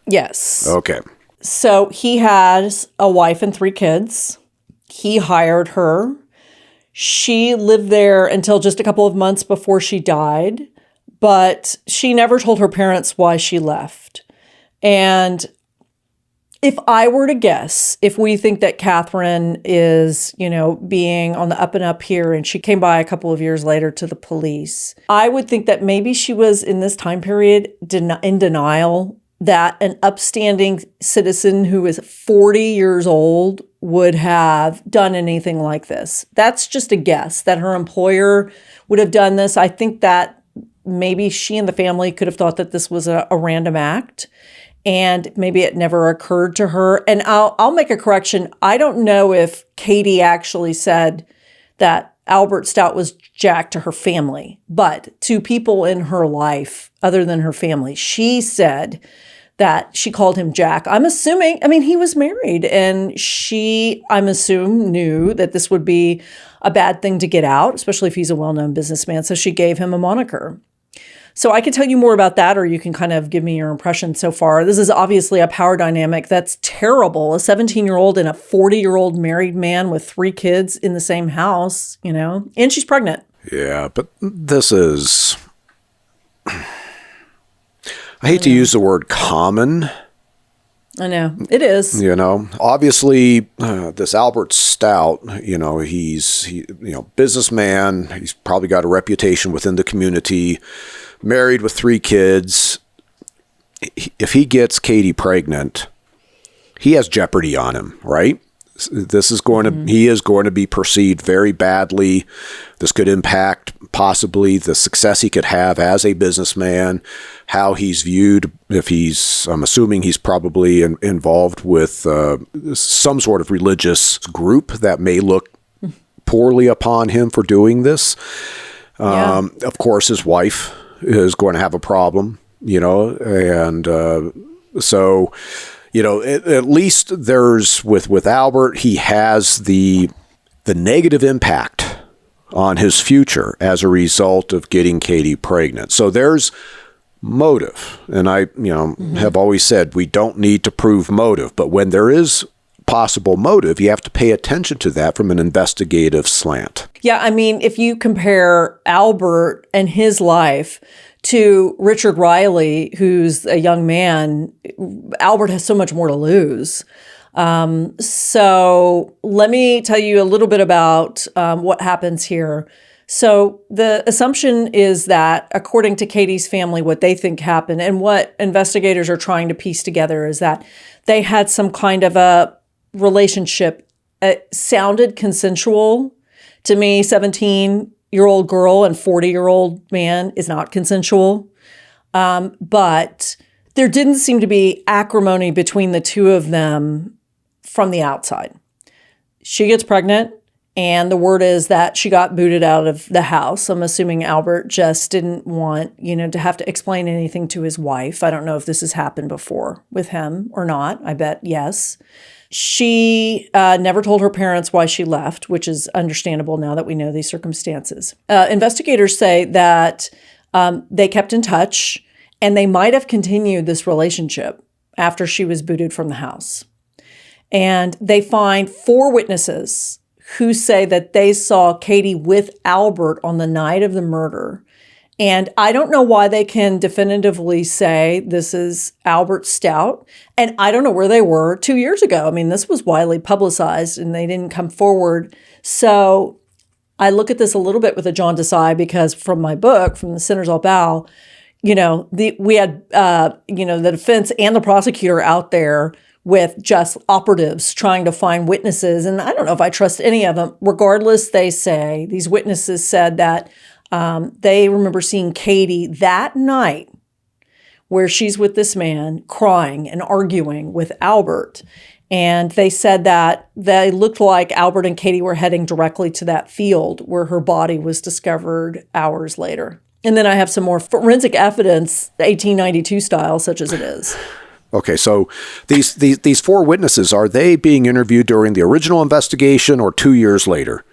Yes. Okay. So he has a wife and 3 kids. He hired her. She lived there until just a couple of months before she died, but she never told her parents why she left. And if I were to guess, if we think that Catherine is, being on the up and up here and she came by a couple of years later to the police, I would think that maybe she was in this time period in denial that an upstanding citizen who is 40 years old would have done anything like this. That's just a guess that her employer would have done this. I think that maybe she and the family could have thought that this was a random act and maybe it never occurred to her. And I'll make a correction. I don't know if Katie actually said that Albert Stout was Jack to her family, but to people in her life other than her family, she said that she called him Jack. I'm assuming, I mean, he was married, and she, I'm assuming, knew that this would be a bad thing to get out, especially if he's a well-known businessman. So she gave him a moniker. So I can tell you more about that, or you can kind of give me your impression so far. This is obviously a power dynamic that's terrible. A 17-year-old and a 40-year-old married man with 3 kids in the same house, you know, and she's pregnant. Yeah, but this is, I hate to use the word common. I know, it is. You know, obviously, this Albert Stout, he's businessman. He's probably got a reputation within the community, married with 3 kids. If he gets Katie pregnant, he has jeopardy on him, right? This is going to, he is going to be perceived very badly. This could impact possibly the success he could have as a businessman, how he's viewed. If he's, I'm assuming he's probably involved with some sort of religious group that may look poorly upon him for doing this. Of course, his wife is going to have a problem, and so, at least there's with Albert, he has the negative impact on his future as a result of getting Katie pregnant. So there's motive. And I, have always said we don't need to prove motive, but when there is possible motive, you have to pay attention to that from an investigative slant. Yeah, I mean, if you compare Albert and his life to Richard Riley, who's a young man, Albert has so much more to lose. So let me tell you a little bit about what happens here. So the assumption is that, according to Katie's family, what they think happened and what investigators are trying to piece together is that they had some kind of a relationship. It sounded consensual to me. 17-year-old girl and 40-year-old man is not consensual. But there didn't seem to be acrimony between the two of them from the outside. She gets pregnant, and the word is that she got booted out of the house. I'm assuming Albert just didn't want, to have to explain anything to his wife. I don't know if this has happened before with him or not. I bet yes. She never told her parents why she left, which is understandable now that we know these circumstances. Investigators say that they kept in touch, and they might have continued this relationship after she was booted from the house. And they find 4 witnesses who say that they saw Katie with Albert on the night of the murder. And I don't know why they can definitively say this is Albert Stout. And I don't know where they were 2 years ago. I mean, this was widely publicized and they didn't come forward. So I look at this a little bit with a jaundiced eye, because from my book, from The Sinners All Bow, we had, the defense and the prosecutor out there with just operatives trying to find witnesses. And I don't know if I trust any of them. Regardless, they say, these witnesses said that they remember seeing Katie that night where she's with this man crying and arguing with Albert. And they said that they looked like Albert and Katie were heading directly to that field where her body was discovered hours later. And then I have some more forensic evidence, 1892 style, such as it is. Okay, so these 4 witnesses, are they being interviewed during the original investigation or 2 years later?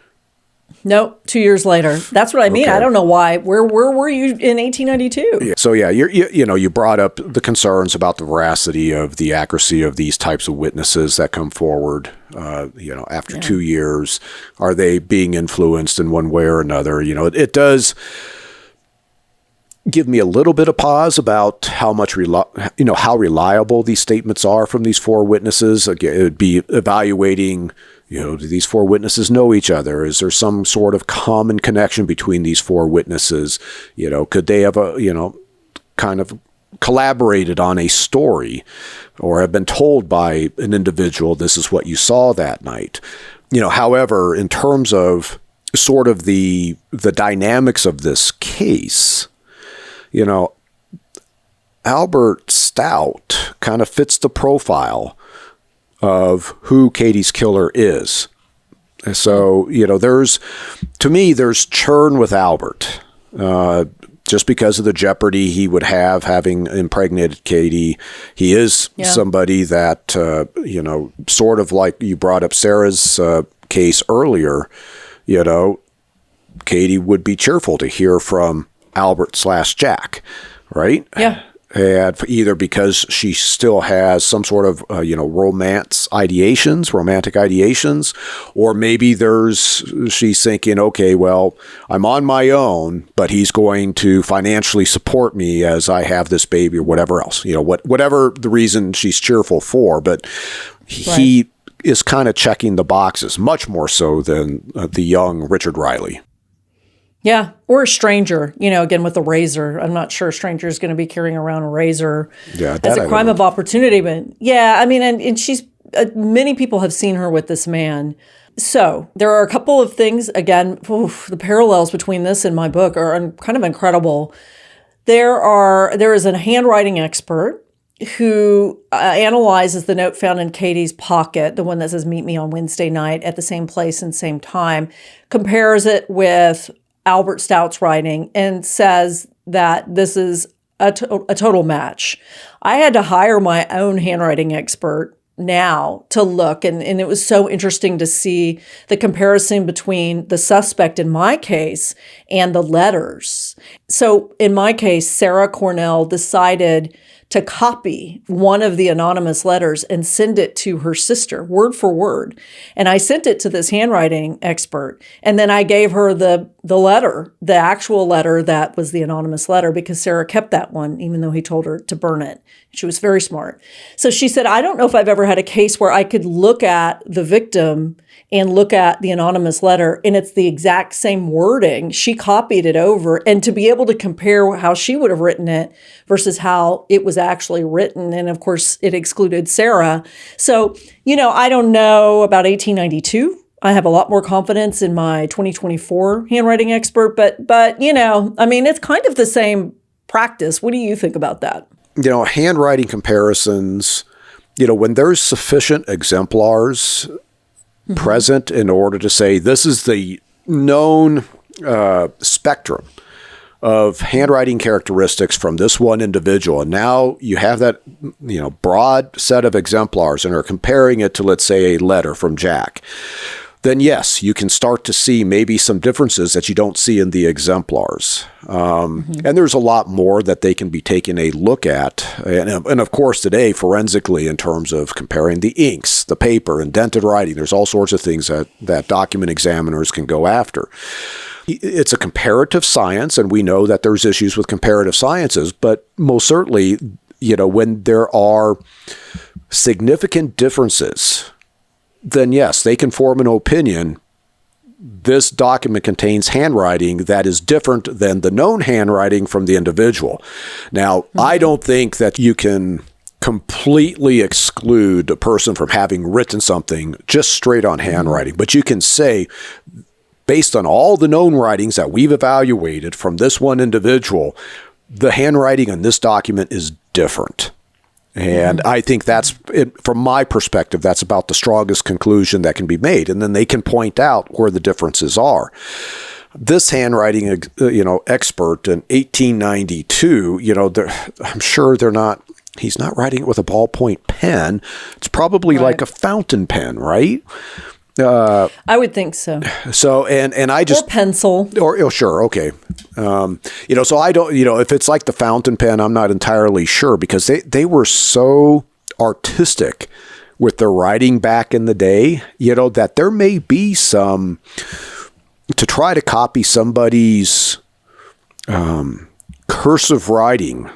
Nope, 2 years later. That's what I mean. Okay. I don't know why. Where were you in 1892? Yeah. So yeah, you brought up the concerns about the veracity of the accuracy of these types of witnesses that come forward. After 2 years, are they being influenced in one way or another? It does give me a little bit of pause about how much how reliable these statements are from these 4 witnesses. Again, it would be evaluating, do these 4 witnesses know each other? Is there some sort of common connection between these 4 witnesses? Could they have kind of collaborated on a story, or have been told by an individual, this is what you saw that night? However, in terms of sort of the dynamics of this case, Albert Stout kind of fits the profile of who Katie's killer is. So, there's churn with Albert. just because of the jeopardy he would have having impregnated Katie. He is somebody that, sort of like you brought up Sarah's case earlier, Katie would be cheerful to hear from Albert/Jack, right? Yeah. And either because she still has some sort of, romantic ideations, or maybe she's thinking, okay, well, I'm on my own, but he's going to financially support me as I have this baby or whatever else, whatever the reason she's cheerful for. But he is kind of checking the boxes much more so than the young Richard Riley. Yeah, or a stranger, again, with a razor. I'm not sure a stranger is going to be carrying around a razor as a crime of opportunity. But yeah, I mean, and she's, many people have seen her with this man. So there are a couple of things, again, the parallels between this and my book are kind of incredible. There is a handwriting expert who analyzes the note found in Katie's pocket, the one that says, "Meet me on Wednesday night at the same place and same time," compares it with Albert Stout's writing and says that this is a total match. I had to hire my own handwriting expert now to look, and it was so interesting to see the comparison between the suspect in my case and the letters. So in my case, Sarah Cornell decided to copy one of the anonymous letters and send it to her sister, word for word. And I sent it to this handwriting expert. And then I gave her the letter, the actual letter that was the anonymous letter, because Sarah kept that one, even though he told her to burn it. She was very smart. So she said, I don't know if I've ever had a case where I could look at the victim and look at the anonymous letter, and it's the exact same wording. She copied it over, and to be able to compare how she would have written it versus how it was actually written. And of course, it excluded Sarah. So, I don't know about 1892. I have a lot more confidence in my 2024 handwriting expert, but it's kind of the same practice. What do you think about that? Handwriting comparisons, when there's sufficient exemplars present in order to say this is the known spectrum of handwriting characteristics from this one individual, and now you have that broad set of exemplars and are comparing it to, let's say, a letter from Jack, then yes, you can start to see maybe some differences that you don't see in the exemplars. And there's a lot more that they can be taking a look at. And of course, today, forensically, in terms of comparing the inks, the paper, indented writing, there's all sorts of things that document examiners can go after. It's a comparative science, and we know that there's issues with comparative sciences, but most certainly, when there are significant differences, then yes, they can form an opinion. This document contains handwriting that is different than the known handwriting from the individual. Now, I don't think that you can completely exclude a person from having written something just straight on handwriting, but you can say, based on all the known writings that we've evaluated from this one individual, the handwriting on this document is different. And I think from my perspective, that's about the strongest conclusion that can be made. And then they can point out where the differences are. This handwriting, expert in 1892, I'm sure he's not writing it with a ballpoint pen. It's probably like a fountain pen, right? I would think so. So, and I just... Or pencil. Sure, okay. So I don't, if it's like the fountain pen, I'm not entirely sure, because they were so artistic with their writing back in the day, that there may be some... To try to copy somebody's cursive writing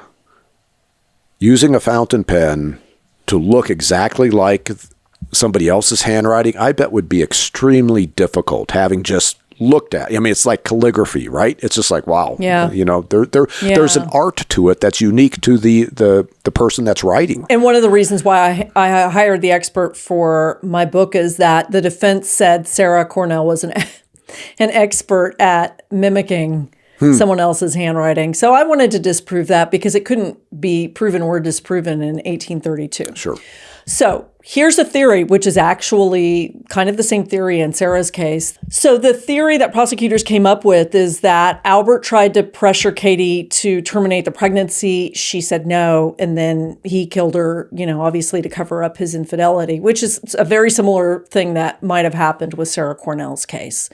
using a fountain pen to look exactly like somebody else's handwriting, I bet would be extremely difficult, having just looked at. it's like calligraphy, right? It's just like, wow. Yeah. There's an art to it that's unique to the person that's writing. And one of the reasons why I hired the expert for my book is that the defense said Sarah Cornell was an expert at mimicking someone else's handwriting. So I wanted to disprove that because it couldn't be proven or disproven in 1832. Sure. So here's a theory, which is actually kind of the same theory in Sarah's case. So the theory that prosecutors came up with is that Albert tried to pressure Katie to terminate the pregnancy. She said no, and then he killed her, obviously to cover up his infidelity, which is a very similar thing that might have happened with Sarah Cornell's case.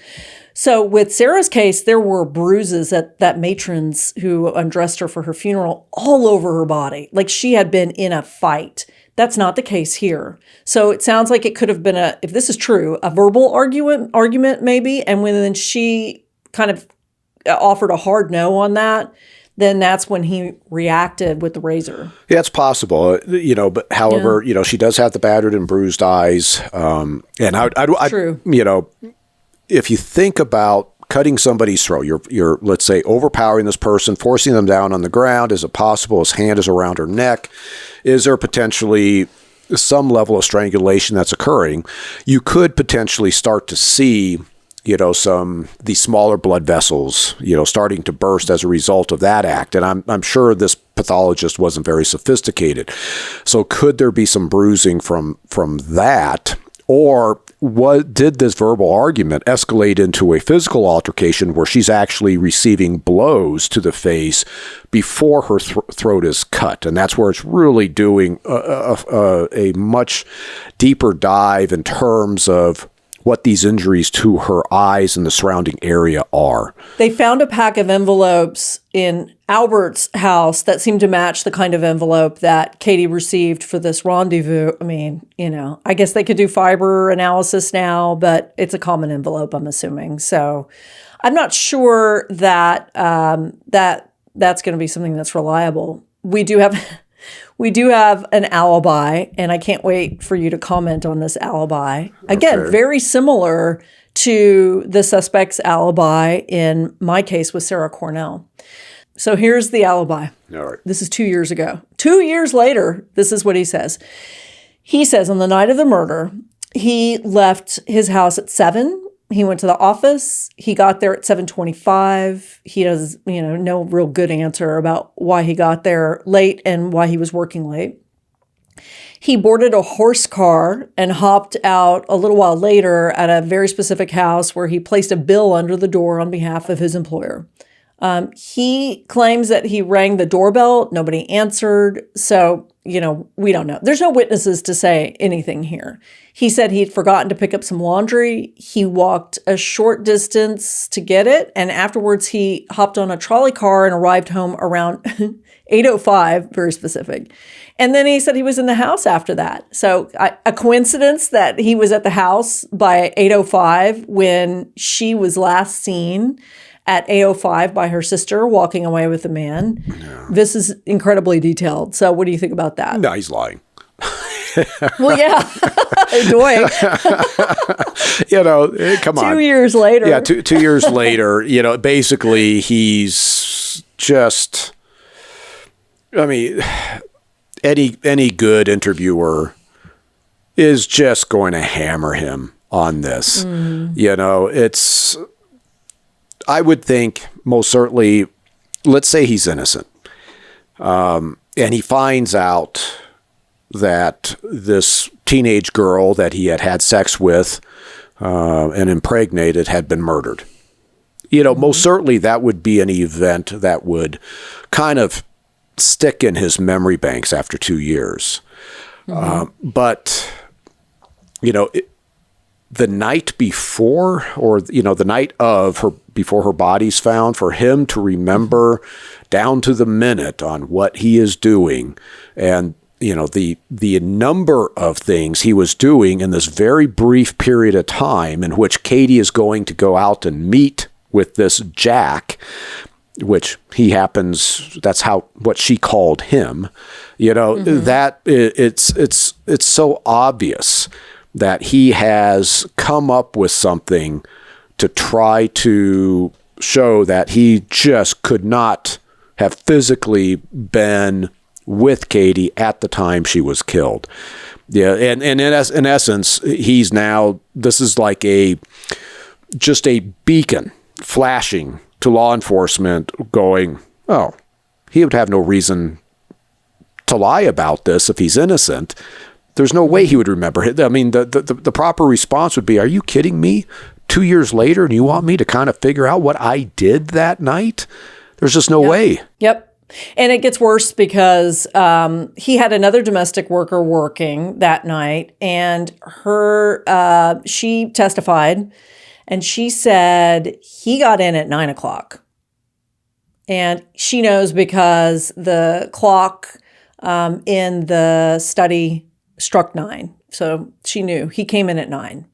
So with Sarah's case, there were bruises that matrons who undressed her for her funeral all over her body, like she had been in a fight. That's not the case here. So it sounds like it could have been if this is true, a verbal argument maybe. And when she kind of offered a hard no on that, then that's when he reacted with the razor. Yeah, it's possible, but however, she does have the battered and bruised eyes. And True. If you think about cutting somebody's throat, you're, let's say, overpowering this person, forcing them down on the ground. Is it possible his hand is around her neck? Is there potentially some level of strangulation that's occurring? You could potentially start to see, these smaller blood vessels, starting to burst as a result of that act. And I'm sure this pathologist wasn't very sophisticated. So could there be some bruising from that? Or did this verbal argument escalate into a physical altercation where she's actually receiving blows to the face before her throat is cut? And that's where it's really doing a much deeper dive in terms of what these injuries to her eyes and the surrounding area are. They found a pack of envelopes in Albert's house that seemed to match the kind of envelope that Katie received for this rendezvous. I mean, I guess they could do fiber analysis now, but it's a common envelope, I'm assuming. So I'm not sure that that's going to be something that's reliable. We do have an alibi, and I can't wait for you to comment on this alibi. Again, very similar to the suspect's alibi in my case with Sarah Cornell. So here's the alibi. All right. This is 2 years ago. 2 years later, this is what he says. He says on the night of the murder, he left his house at 7. He went to the office. He got there at 7:25. He has, no real good answer about why he got there late and why he was working late. He boarded a horse car and hopped out a little while later at a very specific house where he placed a bill under the door on behalf of his employer. He claims that he rang the doorbell. Nobody answered. So, we don't know. There's no witnesses to say anything here. He said he'd forgotten to pick up some laundry. He walked a short distance to get it. And afterwards, he hopped on a trolley car and arrived home around 8:05, very specific. And then he said he was in the house after that. So a coincidence that he was at the house by 8:05 when she was last seen at 8:05 by her sister walking away with a man. Yeah. This is incredibly detailed. So what do you think about that? No, he's lying. Well, yeah. Boy. Come on. 2 years later. Yeah, 2 years later, basically he's just, any good interviewer is just going to hammer him on this. I would think most certainly, let's say he's innocent, and he finds out that this teenage girl that he had sex with and impregnated had been murdered. Most certainly that would be an event that would kind of stick in his memory banks after 2 years. But the night before, or the night of her, before her body's found, for him to remember down to the minute on what he is doing, and the number of things he was doing in this very brief period of time in which Katie is going to go out and meet with this Jack, which that's what she called him, that it's so obvious that he has come up with something to try to show that he just could not have physically been with Katie at the time she was killed. Yeah, and in essence, this is like just a beacon flashing to law enforcement going, oh, he would have no reason to lie about this if he's innocent. There's no way he would remember it. I mean, the proper response would be, are you kidding me? 2 years later, and you want me to kind of figure out what I did that night? There's just no way. Yep. And it gets worse because he had another domestic worker working that night, and she testified, and she said he got in at 9:00. And she knows because the clock in the study struck 9. So she knew he came in at 9.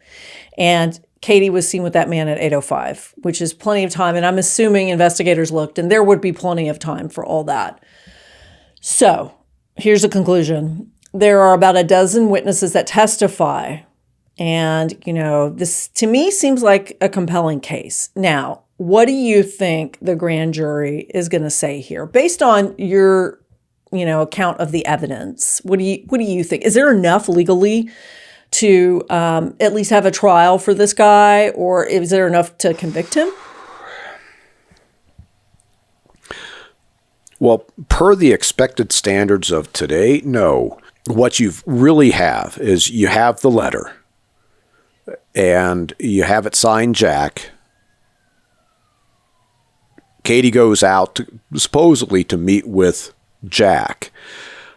And Katie was seen with that man at 8:05, which is plenty of time. And I'm assuming investigators looked, and there would be plenty of time for all that. So here's the conclusion. There are about a dozen witnesses that testify. And, this to me seems like a compelling case. Now, what do you think the grand jury is going to say here? Based on your, account of the evidence, what do you think? Is there enough legally to at least have a trial for this guy, or is there enough to convict him? Well, per the expected standards of today, no. What you really have is you have the letter, and you have it signed Jack. Katie goes out supposedly to meet with Jack.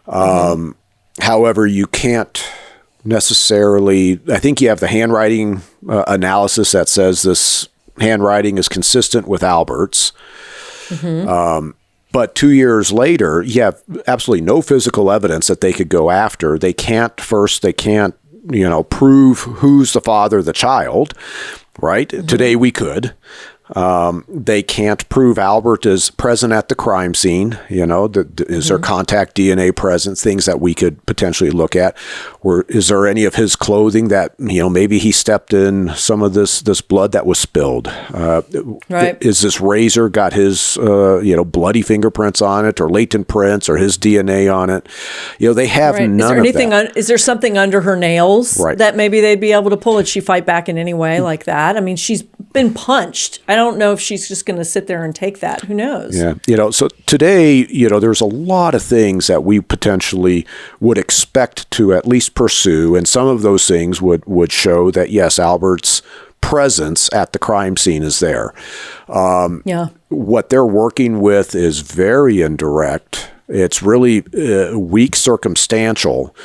However, you can't necessarily, I think you have the handwriting analysis that says this handwriting is consistent with Albert's. But 2 years later, you have absolutely no physical evidence that they could go after. They can't prove who's the father of the child, right? Today we could. They can't prove Albert is present at the crime scene. Is there contact DNA present? Things that we could potentially look at. Or is there any of his clothing that maybe he stepped in some of this blood that was spilled? Right. Is this razor got his bloody fingerprints on it, or latent prints, or his DNA on it? They have none of that. Is there something under her nails that maybe they'd be able to pull? Did she fight back in any way like that? I mean, she's been punched. I don't know if she's just going to sit there and take that. Who knows? Yeah. So today, there's a lot of things that we potentially would expect to at least pursue. And some of those things would show that, yes, Albert's presence at the crime scene is there. What they're working with is very indirect. It's really weak circumstantial.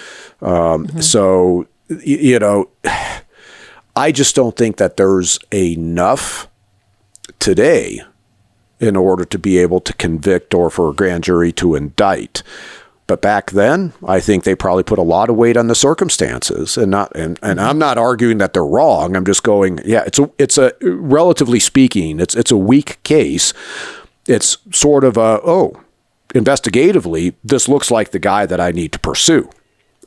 So, I just don't think that there's enough today in order to be able to convict or for a grand jury to indict. But back then, I think they probably put a lot of weight on the circumstances, and I'm not arguing that they're wrong. I'm just going, it's a relatively speaking, it's a weak case. It's sort of investigatively, this looks like the guy that I need to pursue,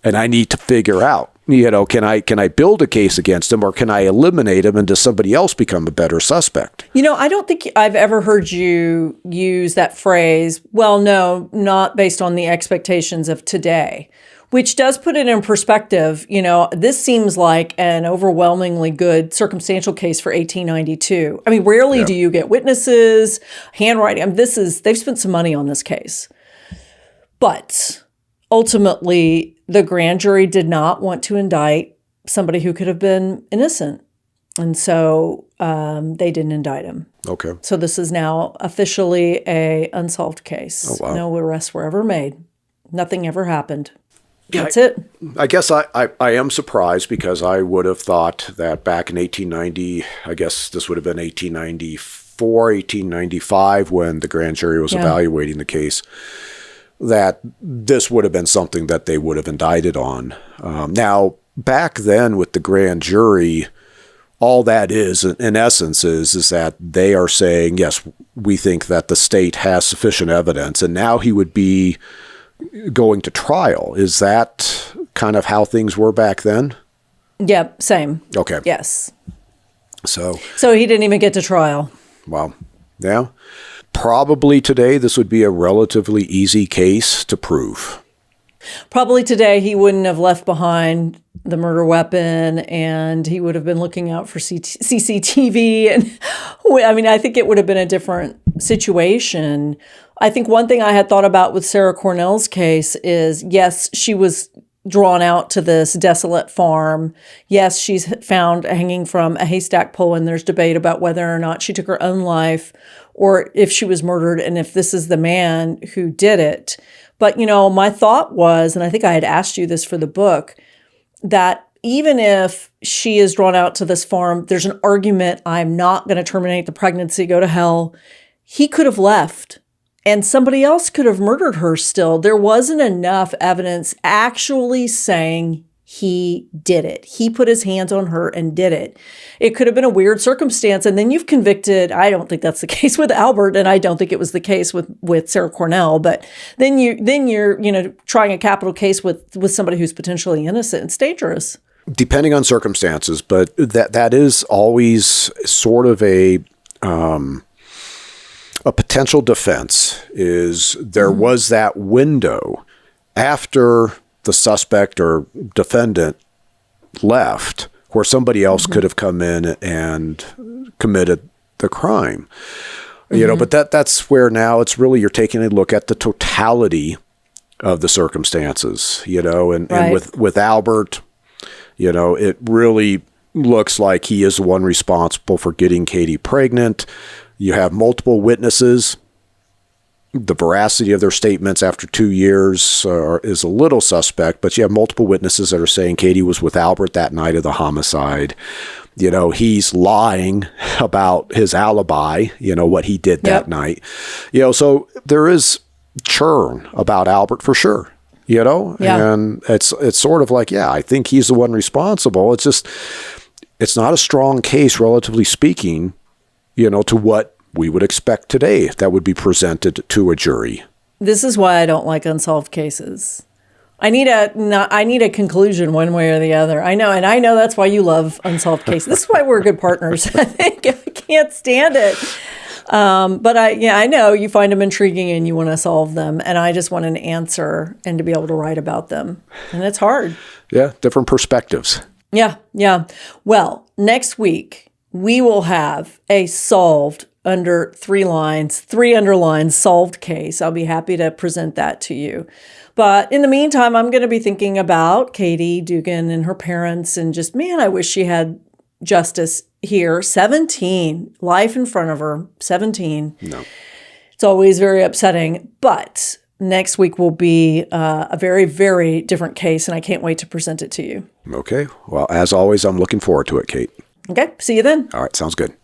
and I need to figure out. Can I build a case against him, or can I eliminate him, and does somebody else become a better suspect? I don't think I've ever heard you use that phrase, well, no, not based on the expectations of today, which does put it in perspective. This seems like an overwhelmingly good circumstantial case for 1892. I mean, rarely do you get witnesses, handwriting. I mean, they've spent some money on this case. But ultimately, the grand jury did not want to indict somebody who could have been innocent. And so they didn't indict him. Okay. So this is now officially a unsolved case. Oh, wow. No arrests were ever made. Nothing ever happened. That's it. I guess I am surprised, because I would have thought that back in 1890, I guess this would have been 1894, 1895, when the grand jury was evaluating the case, that this would have been something that they would have indicted on. Now, back then with the grand jury, all that is, in essence, is that they are saying, yes, we think that the state has sufficient evidence, and now he would be going to trial. Is that kind of how things were back then? Yep, same. Okay. Yes. So he didn't even get to trial. Wow. Yeah. Probably today, this would be a relatively easy case to prove. Probably today he wouldn't have left behind the murder weapon, and he would have been looking out for CCTV. And I mean, I think it would have been a different situation. I think one thing I had thought about with Sarah Cornell's case is, yes, she was drawn out to this desolate farm. Yes, she's found hanging from a haystack pole, and there's debate about whether or not she took her own life or if she was murdered and if this is the man who did it. But, you know, my thought was, and I think I had asked you this for the book, that even if she is drawn out to this farm, there's an argument, I'm not going to terminate the pregnancy, go to hell. He could have left and somebody else could have murdered her still. There wasn't enough evidence actually saying he did it. He put his hands on her and did it. It could have been a weird circumstance. And then you've convicted, I don't think that's the case with Albert, and I don't think it was the case with Sarah Cornell, but then you're, you know, trying a capital case with somebody who's potentially innocent. It's dangerous. Depending on circumstances, but that is always sort of a potential defense. Is there was that window after the suspect or defendant left where somebody else could have come in and committed the crime. You know, but that's where now it's really, you're taking a look at the totality of the circumstances, you know, and with Albert, you know, it really looks like he is the one responsible for getting Katie pregnant. You have multiple witnesses. The veracity of their statements after 2 years is a little suspect, but you have multiple witnesses that are saying Katie was with Albert that night of the homicide. You know, he's lying about his alibi, you know, what he did that night. You know, so there is churn about Albert for sure, you know, and it's sort of like, yeah, I think he's the one responsible. It's just, it's not a strong case, relatively speaking, you know, to what we would expect today that would be presented to a jury. This is why I don't like unsolved cases. I need a conclusion one way or the other. I know that's why you love unsolved cases. This is why we're good partners. I think I can't stand it. But I know you find them intriguing and you want to solve them. And I just want an answer and to be able to write about them. And it's hard. Yeah, different perspectives. Yeah. Well, next week, we will have a solved under 3 lines, 3 underlines solved case. I'll be happy to present that to you. But in the meantime, I'm going to be thinking about Katie Dugan and her parents and just, man, I wish she had justice here. 17, life in front of her, 17. No. It's always very upsetting. But next week will be a very, very different case, and I can't wait to present it to you. Okay. Well, as always, I'm looking forward to it, Kate. Okay. See you then. All right. Sounds good.